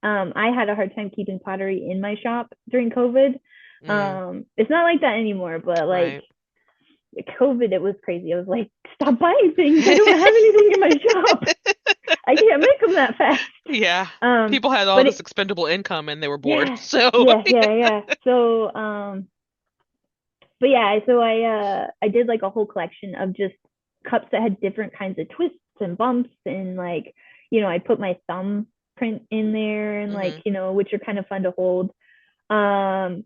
Uh-huh. I had a hard time keeping pottery in my shop during COVID. Mm, It's not like that anymore, but like right. COVID, it was crazy. I was like, stop buying things. I don't have anything in my shop. I can't make them that fast. Yeah. Um, People had all but this it, expendable income and they were bored. yeah, So, yeah. So but yeah, so I did like a whole collection of just cups that had different kinds of twists and bumps, and like, I put my thumb print in there, and like, hmm. which are kind of fun to hold. Um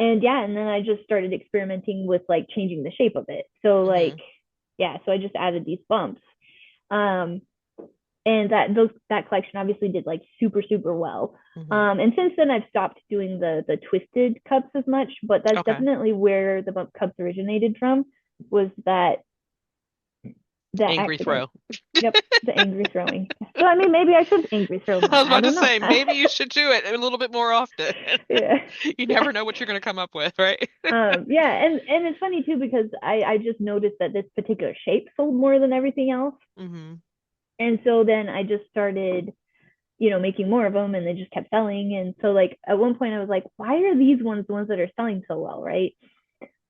and yeah, and then I just started experimenting with like changing the shape of it. So like, Hmm. yeah, so I just added these bumps. Um and that collection obviously did like super super well. Hmm. And since then I've stopped doing the twisted cups as much, but that's Okay. definitely where the bump cups originated from, was that Angry accident. throw. Yep, the angry throwing. So I mean, maybe I should angry throw I more. was I about to don't know. say, maybe you should do it a little bit more often. Yeah, You yeah. never know what you're going to come up with, right? Yeah, and it's funny too because I just noticed that this particular shape sold more than everything else, Hmm. and so then I just started, making more of them, and they just kept selling. And so like at one point I was like, why are these ones the ones that are selling so well, right?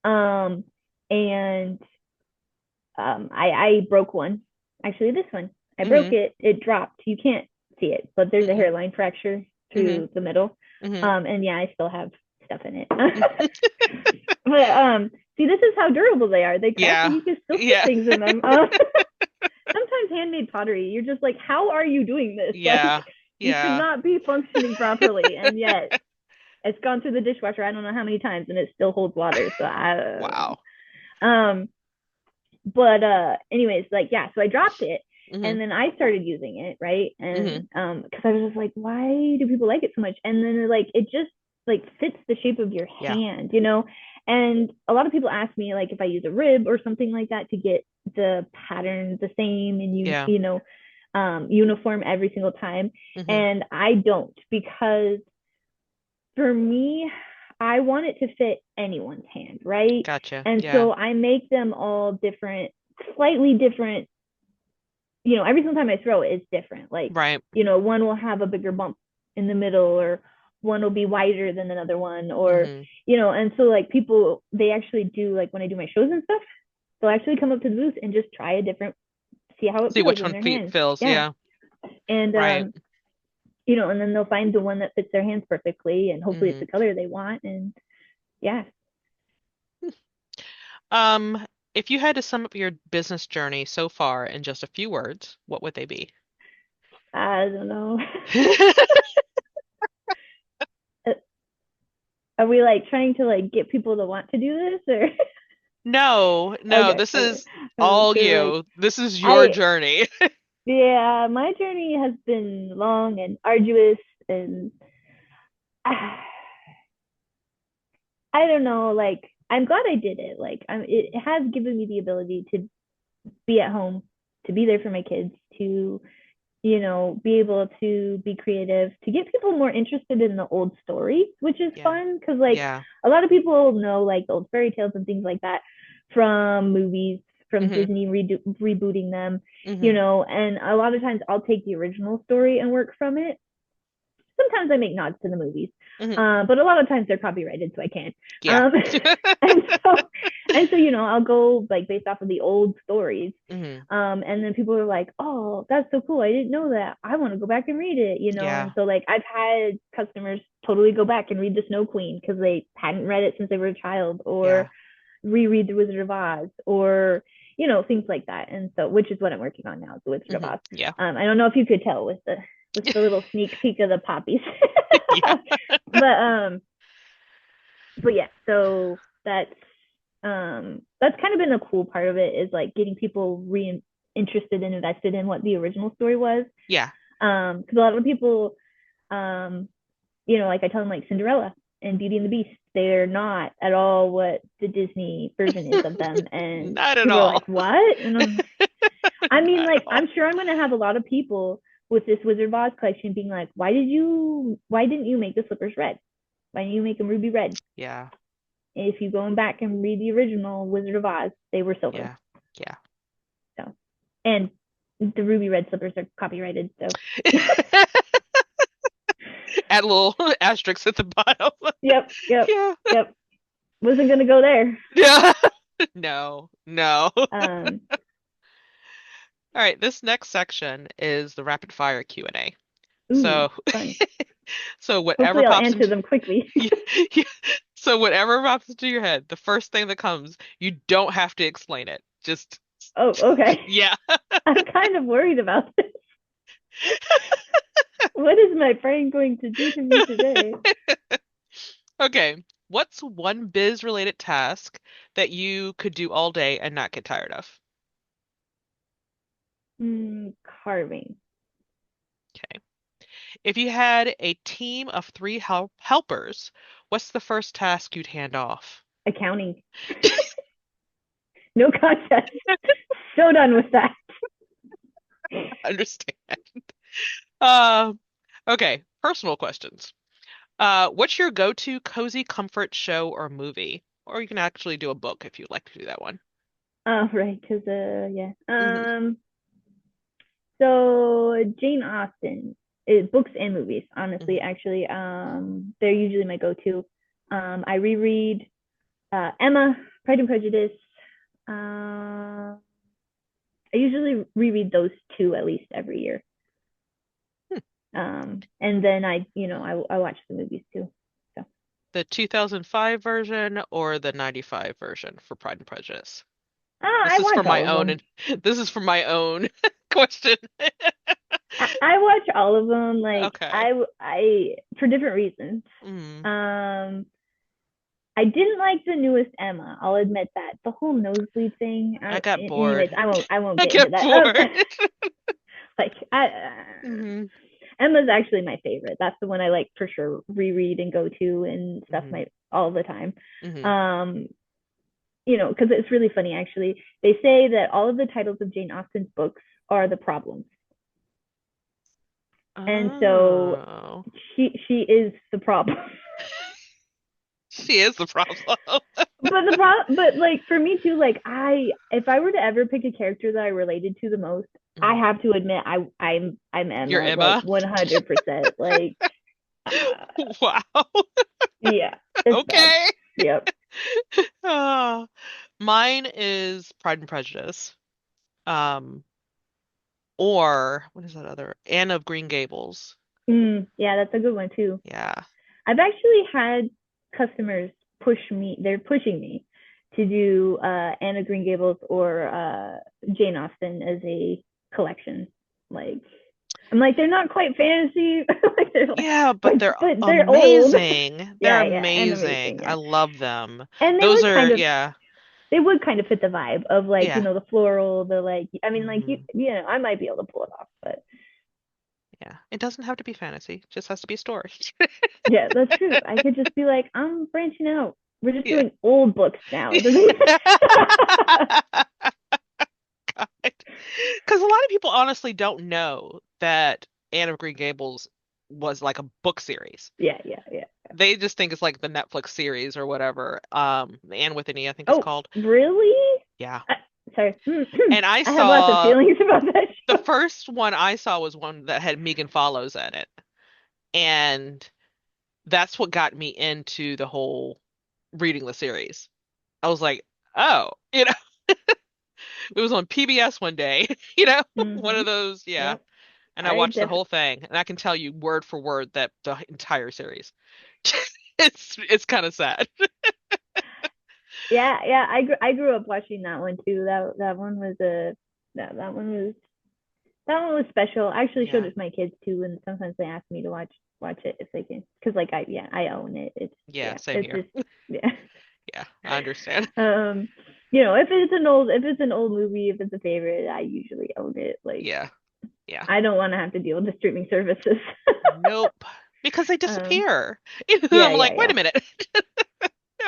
Um, and I broke one. Actually, this one, I broke Hmm. it. It dropped. You can't see it, but there's a Hmm. hairline fracture Hmm. through the middle. Hmm. And yeah, I still have stuff in it. But see, this is how durable they are. They crack, and Yeah. you can still fit Yeah. things in them. Sometimes handmade pottery, you're just like, how are you doing this? Like, Yeah. you should Yeah. not be functioning properly, and yet it's gone through the dishwasher I don't know how many times, and it still holds water. So I don't Wow. know. But anyways, like, yeah, so I dropped it, Hmm. and then I started using it, right? Hmm. And because I was just like, why do people like it so much? And then like it just like fits the shape of your Yeah. hand, and a lot of people ask me like if I use a rib or something like that to get the pattern the same, and Yeah. uniform every single time. Hmm. And I don't, because for me, I want it to fit anyone's hand, right? Gotcha. And Yeah. so I make them all different, slightly different. Every single time I throw it, it's different. Like, Right. one will have a bigger bump in the middle, or one will be wider than another one, or, Hmm. and so like people, they actually do, like when I do my shows and stuff, they'll actually come up to the booth and just try a different, see how it See feels which in one their hands. fills. Yeah. Yeah. And, Right. and then they'll find the one that fits their hands perfectly, and hopefully it's Hmm. the color they want. And yeah, Um, if you had to sum up your business journey so far in just a few words, what would they be? I don't know. Are we like trying to like get people to want to do this, or No, no, okay, this okay. is all Cause like you. This is your I journey. yeah, my journey has been long and arduous, and I don't know, like I'm glad I did it. Like it has given me the ability to be at home, to be there for my kids, to be able to be creative, to get people more interested in the old stories, which is Yeah. fun because like Yeah. a lot of people know like the old fairy tales and things like that from movies, from Mhm. Disney rebooting them, Mhm. and a lot of times I'll take the original story and work from it. Sometimes I make nods to the movies, Mhm. but a lot of times they're copyrighted, so I can't. Yeah. Um, and so I'll go like based off of the old stories, Mhm. and then people are like, "Oh, that's so cool! I didn't know that. I want to go back and read it." And Yeah. so like I've had customers totally go back and read the Snow Queen because they hadn't read it since they were a child, or Yeah. reread the Wizard of Oz, or things like that. And so, which is what I'm working on now, the Wizard of Mhm. Oz. Yeah. I don't know if you could tell with the little sneak peek of the poppies. Yeah. But yeah, so that's kind of been the cool part of it, is like getting people interested and invested in what the original story was. Yeah. Because a lot of people, um, like I tell them like Cinderella and Beauty and the Beast, they're not at all what the Disney version is of them, and Not at people are all. like, "What?" And I mean, Not at like, all. I'm sure I'm gonna have a lot of people with this Wizard of Oz collection being like, why didn't you make the slippers red? Why didn't you make them ruby red? Yeah. If you go back and read the original Wizard of Oz, they were silver. Yeah. Yeah. So, and the ruby red slippers are copyrighted. So, Add a little asterisk at the bottom. yep, yep, Yeah. yep. Wasn't gonna go there. Yeah. No. No. Um, All right, this next section is the rapid fire Q&A. ooh, So fun. so whatever Hopefully, I'll pops answer into them quickly. yeah, yeah. So whatever pops into your head, the first thing that comes, you don't have to explain it. Just Oh, okay. yeah. I'm kind of worried about this. What is my brain going to do to me today? Okay. What's one biz related task that you could do all day and not get tired of? Carving, Okay. If you had a team of three helpers, what's the first task you'd hand off? accounting. No contest. So done with that. Understand. Uh, okay, personal questions. What's your go-to cozy comfort show or movie? Or you can actually do a book if you'd like to do that one. Oh, right, because yeah. Hmm. So Jane Austen, books and movies, honestly, Hmm. actually, they're usually my go-to. I reread Emma, Pride and Prejudice. Uh, I usually reread those two at least every year. And then I watch the movies too. So The 2005 version or the 95 version for Pride and Prejudice? This I is for watch my all of own them. and this is for my own question. I watch all of them. Like Okay. I for different reasons. Mm. Um, I didn't like the newest Emma. I'll admit that. The whole nosebleed thing. I got Anyways, bored. I won't I get into get that. bored. Like Hmm. Emma's actually my favorite. That's the one I like for sure reread and go to and stuff Hmm. my all the time. Hmm. Um, because it's really funny actually. They say that all of the titles of Jane Austen's books are the problems, and so Oh. she is the problem. She is the problem. But like for me too, like if I were to ever pick a character that I related to the most, I Mhm. have to admit I'm You're Emma, like Emma? 100%. Like Wow. yeah, it's bad. Okay. Yep. Ah, mine is Pride and Prejudice. Um, or what is that other? Anne of Green Gables. Yeah, that's a good one too. Yeah. I've actually had customers they're pushing me to do Anna Green Gables or Jane Austen as a collection. Like I'm like, they're not quite fantasy. Like they're like, Yeah, but they're but they're old. amazing. They're Yeah, yeah, and amazing. amazing, I yeah. love them. And Those are, yeah. they would kind of fit the vibe of like, Yeah. the floral, the like I mean like Hmm. I might be able to pull it off, but Yeah. It doesn't have to be fantasy. It just has to be a story. yeah, that's true. I could just be like, I'm branching out. We're just Yeah. doing old books now. It doesn't. Because a lot of people honestly don't know that Anne of Green Gables was like a book series. Yeah, yeah, yeah. They just think it's like the Netflix series or whatever. Anne with an E, I think it's Oh, called. really? Yeah. I, sorry. And I I have lots of saw feelings about that the show. first one I saw was one that had Megan Follows in it. And that's what got me into the whole reading the series. I was like, oh, it was on PBS one day, one Mm-hmm. of those, yeah. Yep. And I I watched the def whole thing, and I can tell you word for word that the entire series. It's kind of sad. Yeah, yeah. I grew up watching that one too. That one was a that one was special. I actually showed Yeah. it to my kids too, and sometimes they ask me to watch it if they can, because like I own it. It's Yeah, yeah, same it's here. just yeah. Yeah, I understand. um, if it's an old movie, if it's a favorite, I usually own it. Like Yeah. Yeah. I don't want to have to deal with the streaming services. Nope. Because they um, disappear. yeah, I'm yeah, like, wait yeah. a minute.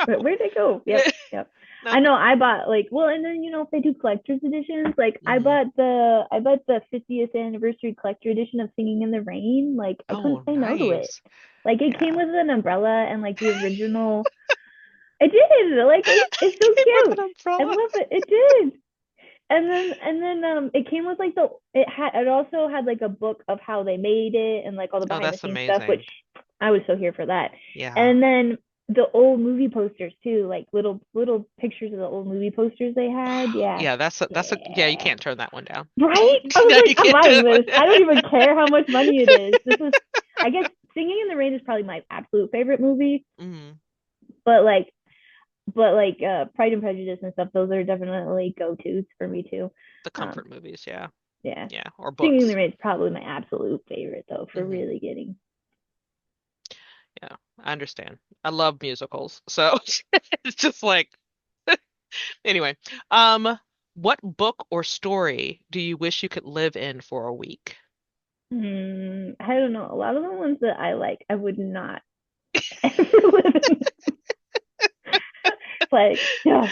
But No. where'd they go? Yep, yep. No. I know I bought like well, and then if they do collector's editions, like Hmm. I bought the 50th anniversary collector edition of Singing in the Rain. Like I couldn't Oh, say no to it. nice. Like it came Yeah. with an umbrella and like the original. It did. Like it's so Came with cute. an I umbrella. love it. It did. And then it came with like it also had like a book of how they made it and like all the Oh, behind the that's scenes stuff, which amazing. I was so here for that. Yeah. And then the old movie posters too, like little pictures of the old movie posters they had. Yeah. Yeah, yeah, you Yeah. can't turn that one down. Right? I was No, like, you I'm can't buying do this. I don't even it. care how much money it is. This is I guess Singing in the Rain is probably my absolute favorite movie, Mm, but Pride and Prejudice and stuff, those are definitely go-tos for me too. the Um, comfort movies, yeah. yeah. Yeah, or Singing in the books. Rain is probably my absolute favorite though for Hmm. really getting. Yeah, I understand. I love musicals. So it's just like anyway. What book or story do you wish you could live in for a week? I don't know. A lot of the ones that I like, I would not ever live in. Like, yeah.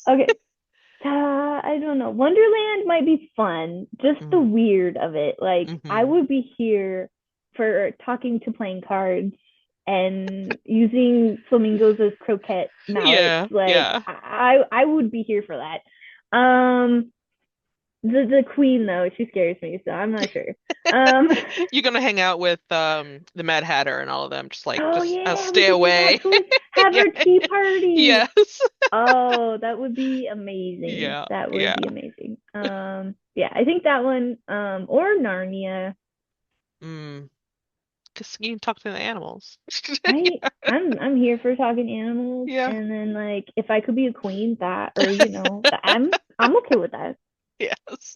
Okay. I don't know. Wonderland might be fun. Just the Mm, weird of it. Like, I hmm. would be here for talking to playing cards and using flamingos as croquet mallets. Yeah, Like, yeah. I would be here for that. Um, the queen though, she scares me, so I'm not sure. Um, You're gonna hang out with the Mad Hatter and all of them, oh just yeah, we stay could away. have Yeah. her tea party. Yes. Oh, that would be amazing. Yeah, That would yeah. be amazing. Yeah, I think that one, or Narnia, Mm. Because you can talk to the animals. right? I'm here for talking animals, Yeah. and then like if I could be a queen, that or I'm okay with that. Yes.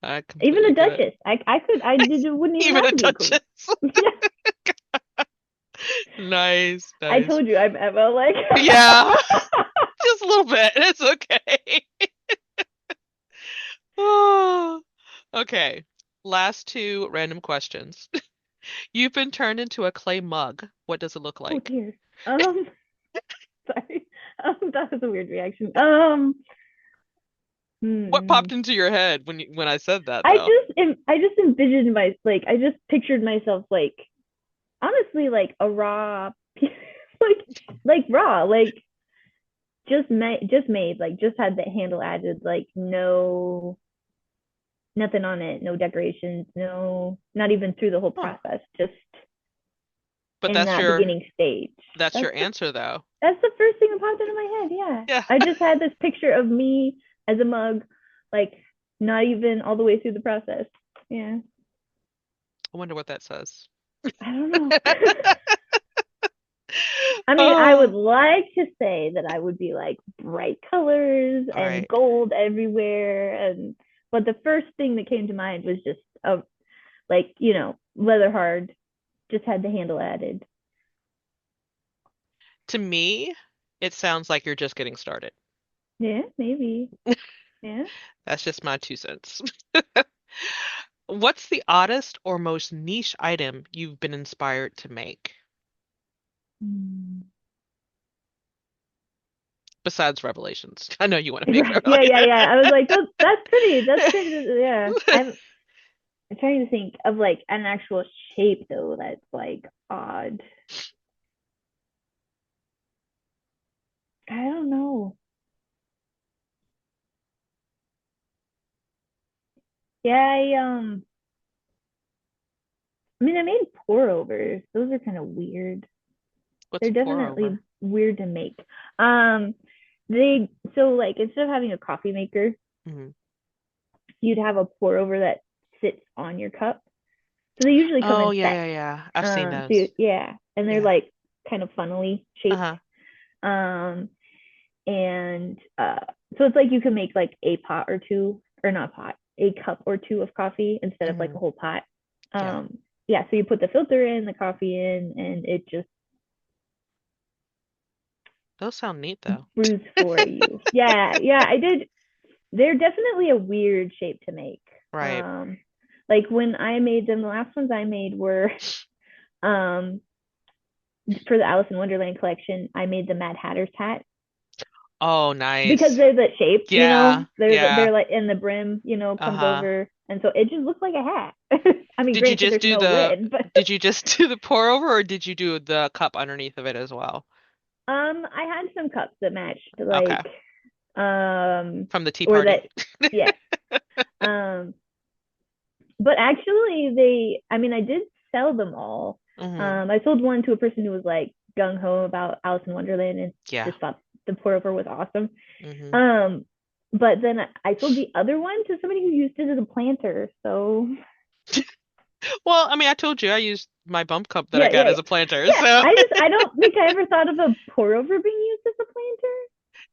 I Even completely a get it. duchess, wouldn't even Even have a to be a queen. duchess. Yeah, Nice, I nice. told you I'm Emma. Like, Yeah, just a little bit. It's okay. Oh, okay. Last two random questions. You've been turned into a clay mug. What does it look oh like? dear. Sorry. That was a weird reaction. What Hmm. popped into your head when I said that though? I just envisioned I just pictured myself like honestly like a raw like raw like just made like just had the handle added like no nothing on it, no decorations, no not even through the whole Huh. process, just But in that beginning stage. that's That's your answer though. the first thing that popped into my head. Yeah, Yeah. I just had this picture of me as a mug, like not even all the way through the process. Yeah, I wonder what that says. I don't know. I mean, I would Oh, like to say that I would be like bright colors all and right. gold everywhere, and but the first thing that came to mind was just a like leather hard, just had the handle added. To me, it sounds like you're just getting started. Yeah, maybe. Yeah. That's just my 2 cents. What's the oddest or most niche item you've been inspired to make? Hmm. Besides Revelations. I know you want to make Right. Yeah, yeah, Revelation. yeah. I was like, that's pretty, yeah. I'm trying to think of like an actual shape though that's like odd. I don't know. Yeah, I mean I made pour overs. Those are kind of weird. What's They're a pour over? definitely weird to make. Um they so like instead of having a coffee maker, Hmm. you'd have a pour over that sits on your cup. So they usually come Oh, in yeah, sets. yeah, yeah. I've seen those. Yeah, and they're Yeah. like kind of funnily shaped. Uh-huh. Um and so it's like you can make like a pot or two, or not pot, a cup or two of coffee instead of like Hmm. a whole pot. Yeah. Yeah, so you put the filter in, the coffee in, and it just Those sound neat though. brews for you. Yeah, yeah, I did. They're definitely a weird shape to make. Right. um like when I made them, the last ones I made were um for the Alice in Wonderland collection, I made the Mad Hatter's hat Oh, because nice. they're the shape, Yeah. Yeah. they're like, and the brim, comes Uh-huh. over, and so it just looks like a hat. I mean, Did you granted, just there's do no the lid, but did you just do the pour over or did you do the cup underneath of it as well? I had some cups that matched, Okay. like, From the tea or party. that, yeah. Um, but actually, I mean, I did sell them all. Hmm. I sold one to a person who was like gung ho about Alice in Wonderland and Yeah. just thought the pour over was awesome. Hmm. Um, but then I sold the other one to somebody who used it as a planter. So Well, I mean, I told you I used my bump cup that I yeah, got yeah, as yeah. a planter. Yeah, So, I don't think I ever thought of a pour over being used as a planter.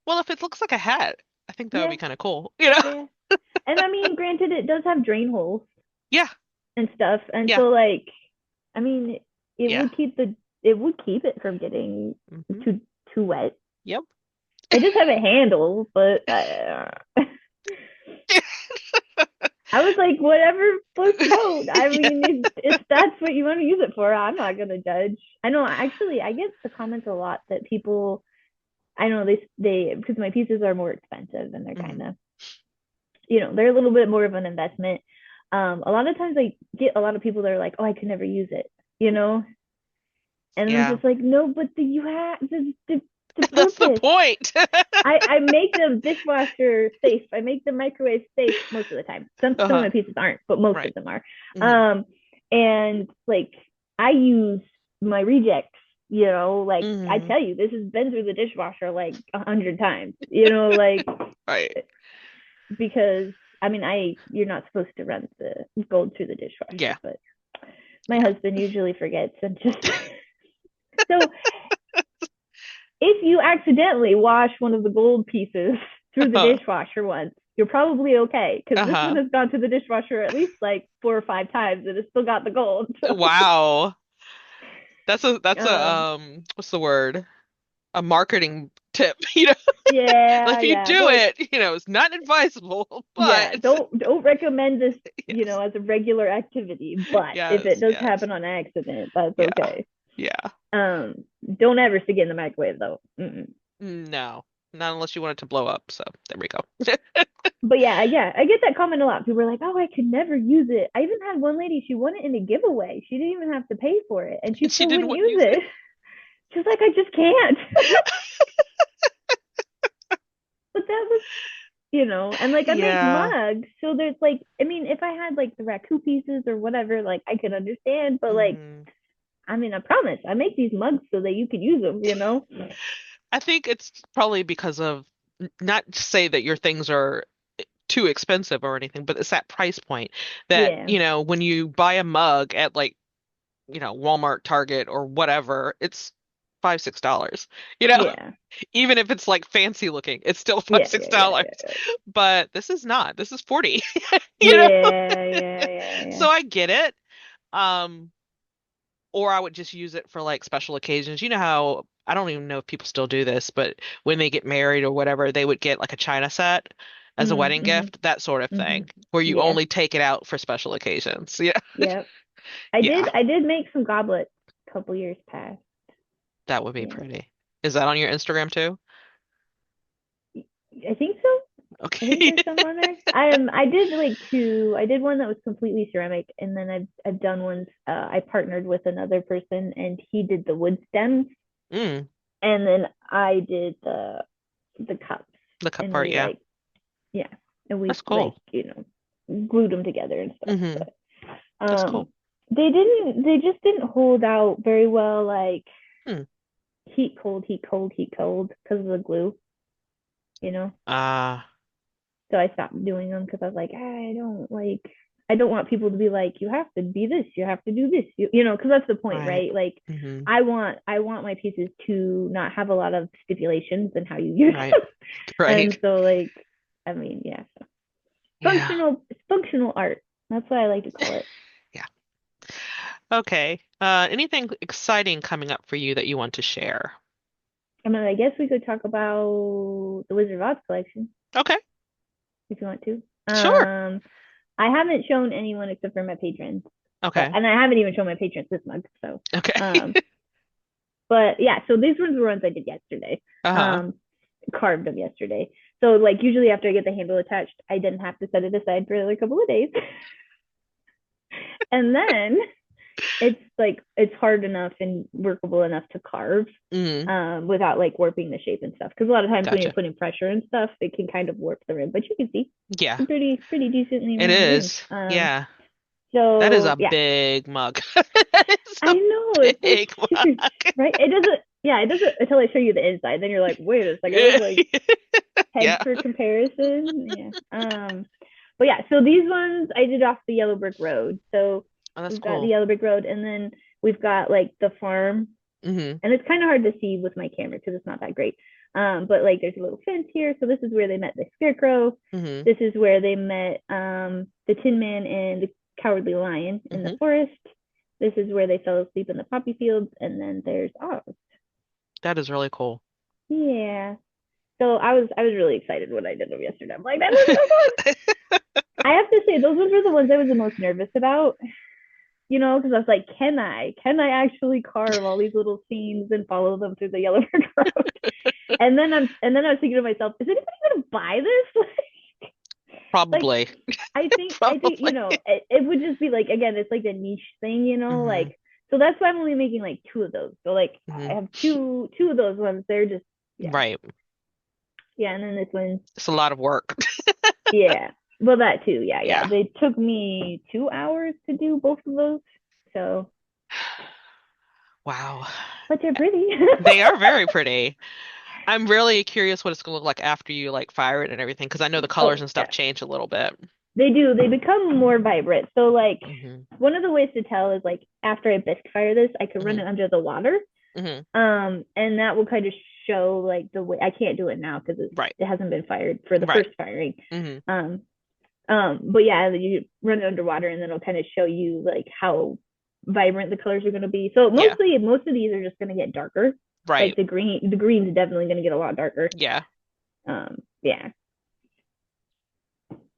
well, if it looks like a hat, I think that would Yeah, be kind of cool, you know? yeah. And I mean, granted, it does have drain holes Yeah. and stuff, and Yeah. so like, I mean, it Yeah. would keep the it would keep it from getting Hmm. too wet. Yep. It does have a handle, but I was like, whatever floats your boat. I Yeah. mean, if that's what you want to use it for, I'm not gonna judge. I know, actually, I get the comments a lot that people, I know they because my pieces are more expensive and they're Hmm. kind of, they're a little bit more of an investment. A lot of times I get a lot of people that are like, oh, I could never use it, you know, and I'm Yeah. just like, no, but you have the That's the purpose. point. I make them dishwasher safe. I make them microwave safe most of the time. Some of Uh-huh. my pieces aren't, but most of Right. them are. Hmm. Um, and like I use my rejects. Like I Hmm. tell you, this has been through the dishwasher like 100 times. Like Right. because I mean, you're not supposed to run the gold through the dishwasher, Yeah. but my Yeah. husband usually forgets and just so if you accidentally wash one of the gold pieces through the Uh-huh. dishwasher once, you're probably okay because this one Uh-huh. has gone to the dishwasher at least like 4 or 5 times and it's still got the gold. So, Wow. That's a um, what's the word? A marketing tip, you know? yeah, If you yeah, do but it, it's not advisable, yeah, but don't recommend this, yes. as a regular activity. But if Yes, it does yes. happen on accident, that's Yeah. okay. Yeah. Um, don't ever stick it in the microwave though. Mm-mm. No. Not unless you want it to blow up. So there we go. But yeah, yeah, I get that comment a lot. People are like, "Oh, I could never use it." I even had one lady; she won it in a giveaway. She didn't even have to pay for it, and she And she still didn't wouldn't want to use use it. it. She's like, "I just can't." But that was, and like I make Yeah. mugs, so there's like, I mean, if I had like the raku pieces or whatever, like I could understand. But like, Hmm. I mean, I promise, I make these mugs so that you could use them. I think it's probably because of not to say that your things are too expensive or anything, but it's that price point that, Yeah, when you buy a mug at like, Walmart, Target, or whatever, it's $5, $6. You know, yeah, even if it's like fancy looking, it's still five, yeah, six yeah, yeah, dollars. yeah, But this is not. This is 40. You know? yeah, yeah, yeah, yeah. So I get it. Um, or I would just use it for like special occasions. You know how I don't even know if people still do this, but when they get married or whatever, they would get like a china set as a wedding Mm-hmm, gift, that sort of mm-hmm. thing, where you Yeah, only take it out for special occasions. Yeah. yeah. I Yeah, did I did make some goblets a couple years past. that would be Yeah. pretty. Is that on your Instagram too? I think so. I think Okay. there's some on there. I did like two. I did one that was completely ceramic, and then I've done ones. I partnered with another person, and he did the wood stems, Mm, and then I did the cups, the cup and art, we yeah. like yeah, and we That's like cool. glued them together and stuff. Hmm. But That's cool. they just didn't hold out very well. Like Hmm. heat cold, heat cold, heat cold because of the glue, you know. Uh, So I stopped doing them because I was like, I don't want people to be like, you have to be this, you have to do this, you know, because that's the point, right. right? Like, Hmm. I want my pieces to not have a lot of stipulations in how you use Right. them, Right. and so like, I mean, yeah, so Yeah. functional art. That's what I like to call it. Yeah. Okay. Anything exciting coming up for you that you want to share? I mean, I guess we could talk about the Wizard of Oz collection Okay. if you want to. Sure. I haven't shown anyone except for my patrons, Okay. and I haven't even shown my patrons this month. So, Okay. um, but yeah, so these ones were ones I did yesterday. Uh-huh. Um, carved them yesterday. So like usually after I get the handle attached, I didn't have to set it aside for another couple of days, and then it's hard enough and workable enough to carve Mm, without like warping the shape and stuff. Because a lot of times when you're gotcha. putting pressure and stuff, it can kind of warp the rib. But you can see Yeah, some pretty decently it round rings. is. Yeah. That is So a yeah, big mug. That is I a know it's like big huge, mug. right? It doesn't. Yeah, it doesn't until I show you the inside. Then you're like, wait a second, it's like pegged Yeah. for comparison. Yeah. But yeah, so these ones I did off the yellow brick road. So Oh, that's we've got the cool. yellow brick road, and then we've got like the farm, Hmm. and it's kind of hard to see with my camera because it's not that great. But like there's a little fence here, so this is where they met the scarecrow. Hmm. This is where they met the Tin Man and the Cowardly Lion in the Hmm. forest. This is where they fell asleep in the poppy fields, and then there's Oz. That is really cool. Yeah. So I was really excited when I did them yesterday. I'm like, that was so fun. I have to say those ones were the ones I was the most nervous about, you know, because I was like, can I actually carve all these little scenes and follow them through the Yellow Brick Road? And then I was thinking to myself, is anybody gonna buy this? like Probably. I think you Probably. know it would just be like again it's like a niche thing, you know, Hmm. like so that's why I'm only making like two of those. So like Hmm. I have two of those ones. They're just yeah Right. yeah, and then this one It's a lot of work. yeah. Well, that too. Yeah, yeah. Yeah. They took me 2 hours to do both of those. So, Wow. but they're pretty. They are very pretty. I'm really curious what it's gonna look like after you like fire it and everything, because I know the colors Oh, and stuff yeah. change a little bit. They do. They become more vibrant. So, like, Hmm. one of the ways to tell is like after I bisque fire this, I could run Hmm. it under the water. Hmm. And that will kind of show like the way I can't do it now because Right. it hasn't been fired for the Right. first firing. Hmm. Um, but yeah, you run it underwater and then it'll kind of show you like how vibrant the colors are going to be. So Yeah. most of these are just going to get darker. Like Right. the green's definitely going to get a lot darker. Yeah. Yeah,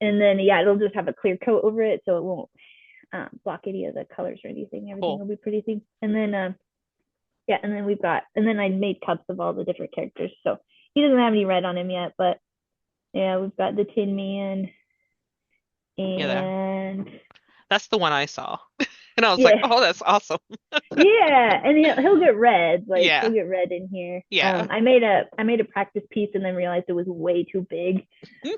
and then yeah, it'll just have a clear coat over it, so it won't block any of the colors or anything. Everything Cool. will be pretty thin. And then yeah, and then and then I made cups of all the different characters. So he doesn't have any red on him yet, but yeah, we've got the Tin Man Yeah. and That's the one I saw. And I was like, yeah, oh, that's awesome. yeah, and he'll get red. Like he'll Yeah. get red in here. Yeah. I made a practice piece and then realized it was way too big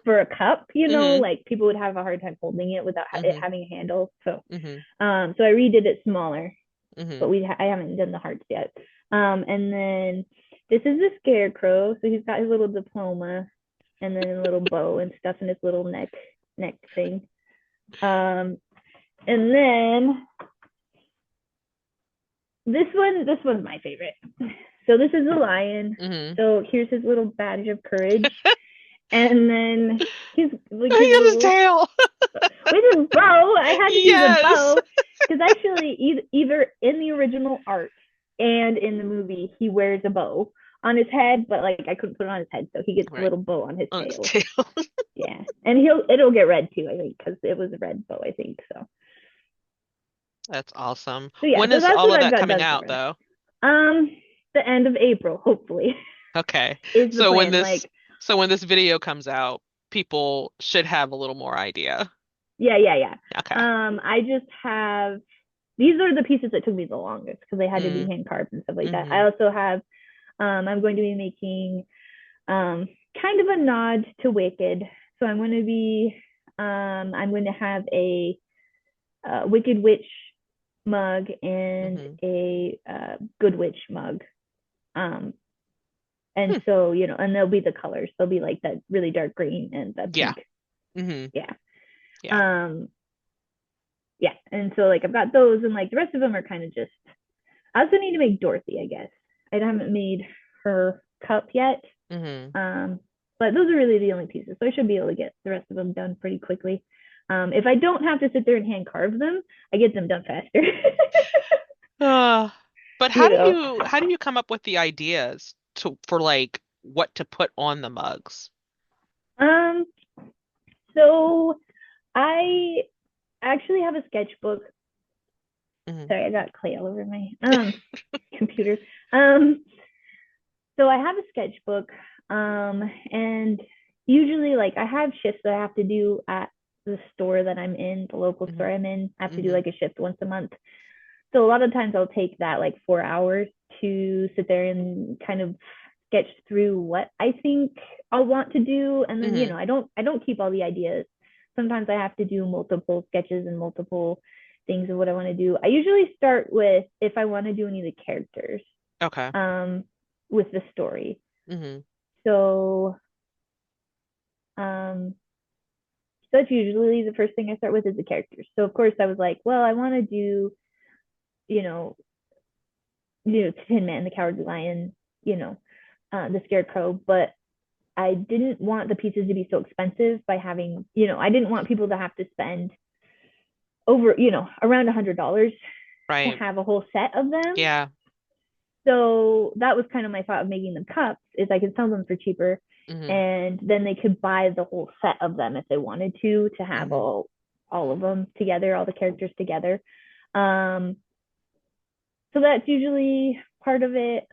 for a cup. You know, Hmm. like people would have a hard time holding it without it Hmm. having a handle. So Hmm. so I redid it smaller, Hmm. but I haven't done the hearts yet. And then this is the scarecrow. So he's got his little diploma and then a little bow and stuff in his little neck thing. And then this one's my favorite. So this is the lion. Hmm. So here's his little badge of courage. And then his like his He got his little tail. with his bow. I had to use a Yes. bow because actually either in the original art and in the movie he wears a bow on his head, but like I couldn't put it on his head, so he gets a Right. little bow on his On his tail. tail. Yeah, and it'll get red too, I think, because it was a red bow, I think so. That's awesome. So yeah, When so is that's all what of I've that got coming done so out, far. though? The end of April, hopefully, Okay. is the So when plan. this Like So when this video comes out, people should have a little more idea. Yeah, yeah, yeah. Okay. I just have these are the pieces that took me the longest because they had to be Mm, hand carved and stuff like that. I mm-hmm. also have I'm going to be making kind of a nod to Wicked. So I'm going to have a Wicked Witch mug and Mm-hmm. a Good Witch mug. Um, and Hmm. so, and they'll be the colors. They'll be like that really dark green and the Yeah. pink. Mm-hmm. Yeah. Yeah. Um, yeah. And so like I've got those and like the rest of them are kind of just I also need to make Dorothy, I guess. I haven't made her cup yet. Mm-hmm. Um, but those are really the only pieces. So I should be able to get the rest of them done pretty quickly. If I don't have to sit there and hand carve them, I get them done faster. Uh, but you know. how do you come up with the ideas to for like what to put on the mugs? Um, so I actually have a sketchbook. Mm-hmm. Sorry, I got clay all over my computer. Um, so I have a sketchbook. And usually like I have shifts that I have to do at the store that I'm in, the local store I'm in. I have to do Mm-hmm. like a shift once a month. So a lot of times I'll take that like 4 hours to sit there and kind of sketch through what I think I'll want to do. And then, Mm-hmm. I don't keep all the ideas. Sometimes I have to do multiple sketches and multiple things of what I want to do. I usually start with if I want to do any of the characters Okay. um, with the story. Mm-hmm. So um, that's usually the first thing I start with is the characters. So of course I was like, well, I want to do, you know, Tin Man, the Cowardly Lion, the Scarecrow, but I didn't want the pieces to be so expensive by having, I didn't want people to have to spend over, around $100 to Right. have a whole set of them. Yeah. So that was kind of my thought of making them cups is I could sell them for cheaper Mm-hmm. and then they could buy the whole set of them if they wanted to have Mm-hmm. all of them together, all the characters together. Um, so that's usually part of it.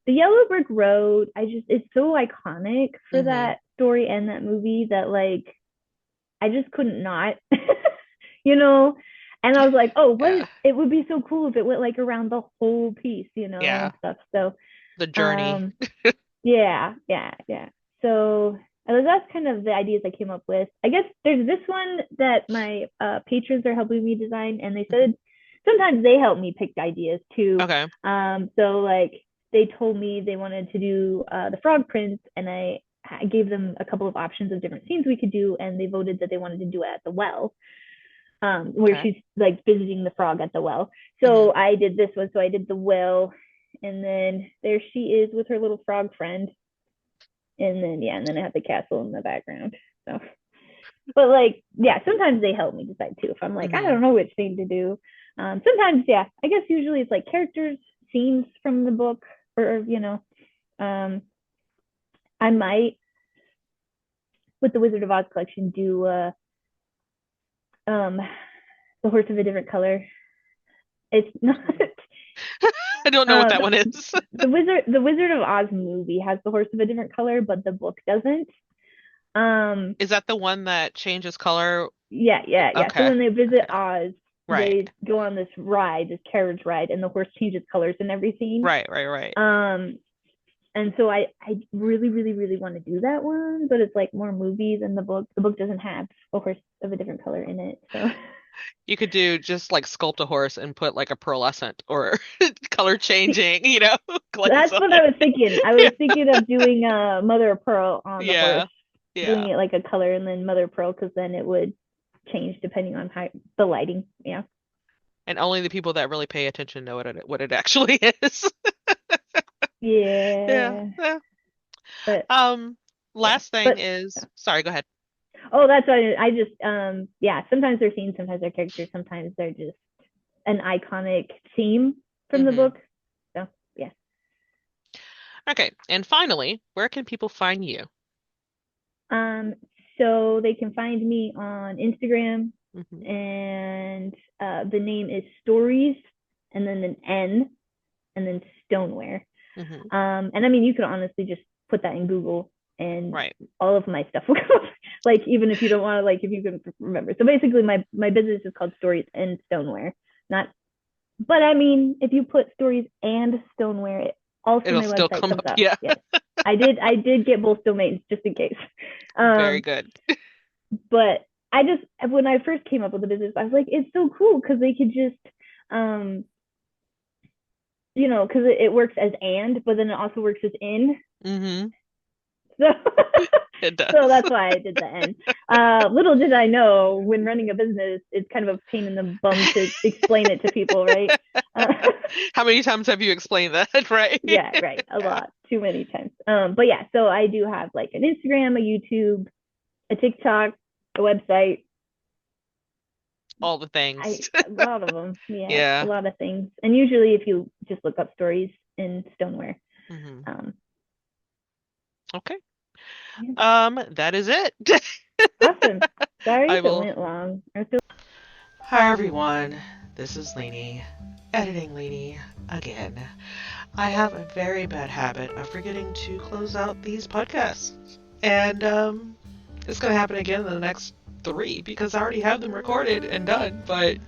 The Yellow Brick Road, it's so iconic for Mm-hmm. that story and that movie that like I just couldn't not, you know. And I was like, oh, Yeah. it would be so cool if it went like around the whole piece, Yeah. and stuff. So, The journey. um, yeah, yeah, yeah. So that's kind of the ideas I came up with. I guess there's this one that my patrons are helping me design, and they Mhm. said sometimes they help me pick ideas too. Okay. So like they told me they wanted to do the frog prince, and I gave them a couple of options of different scenes we could do, and they voted that they wanted to do it at the well, where Okay. she's like visiting the frog at the well. Mm-hmm. So I did this one. So I did the well, and then there she is with her little frog friend, and then yeah, and then I have the castle in the background. So, but like yeah, sometimes they help me decide too. If I'm like I Mm-hmm. don't know which thing to do, sometimes yeah, I guess usually it's like characters, scenes from the book, or um, I might with the Wizard of Oz collection do um the horse of a different color. It's not I don't know what uh that the, one is. the Wizard of Oz movie has the horse of a different color, but the book doesn't. Um, Is that the one that changes color? yeah, yeah, yeah. So Okay. when they visit Okay. Oz, Right. they go on this ride, this carriage ride, and the horse changes colors and everything. Right, right, right. Um, and so I really, really, really want to do that one, but it's like more movies and the book. The book doesn't have a horse of a different color in it. So You could do just like sculpt a horse and put like a pearlescent or color changing, glaze that's on what I it. was thinking. I Yeah. was thinking of doing Mother of Pearl on the horse, Yeah. doing Yeah. it like a color and then Mother of Pearl because then it would change depending on how the lighting. Yeah. And only the people that really pay attention know what it actually is. Yeah. Yeah. Yeah. But Um, yeah. last thing But is, sorry, go ahead. oh, that's what I just yeah. Sometimes they're scenes, sometimes they're characters, sometimes they're just an iconic theme from the Hmm. book. So yeah. Okay. And finally, where can people find you? Um, so they can find me on Instagram, Hmm. and the name is Stories, and then an N, and then Stoneware. Hmm. And I mean, you could honestly just put that in Google. and Right. all of my stuff will come up. Like, even if you don't want to, like, if you can remember. So basically, my business is called Stories N Stoneware. Not, but I mean, if you put Stories and Stoneware, also It'll my still website come comes up. up. Yeah. Yes, I did get both domains just in case. Very Um, good. but I just, when I first came up with the business, I was like, it's so cool because they could just, um, because it works as and, but then it also works as in. Mm-hmm. So, It so does. that's why I did the N. Little did I know, when running a business, it's kind of a pain in the bum to explain it to people, right? Uh, How many times have you explained that, right? yeah, right. A Yeah. lot, too many times. But yeah, so I do have like an Instagram, a YouTube, a TikTok, a website. All the things. A lot of them. Yeah, a Yeah. lot of things. And usually, if you just look up stories in stoneware, Hmm. um, Okay. yeah. That is it. Awesome. Sorry I if it will. went long. I feel. Hi, everyone. This is Lainey, editing Lainey again. I have a very bad habit of forgetting to close out these podcasts. And it's going to happen again in the next three because I already have them recorded and done. But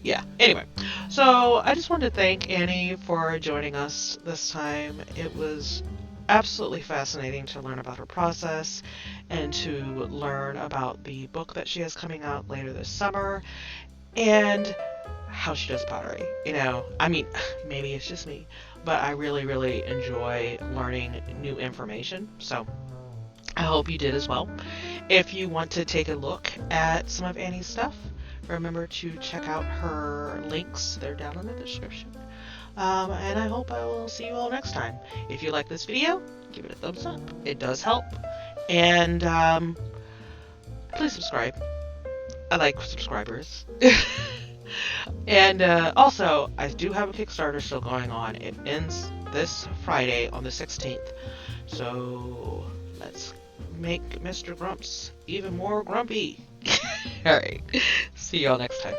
yeah, anyway. So I just wanted to thank Annie for joining us this time. It was absolutely fascinating to learn about her process and to learn about the book that she has coming out later this summer and how she does pottery. I mean, maybe it's just me, but I really, really enjoy learning new information. So I hope you did as well. If you want to take a look at some of Annie's stuff, remember to check out her links. They're down in the description. And I hope I will see you all next time. If you like this video, give it a thumbs up. It does help. And please subscribe. I like subscribers. And also, I do have a Kickstarter still going on. It ends this Friday on the 16th. So let's make Mr. Grumps even more grumpy. Alright. See y'all next time.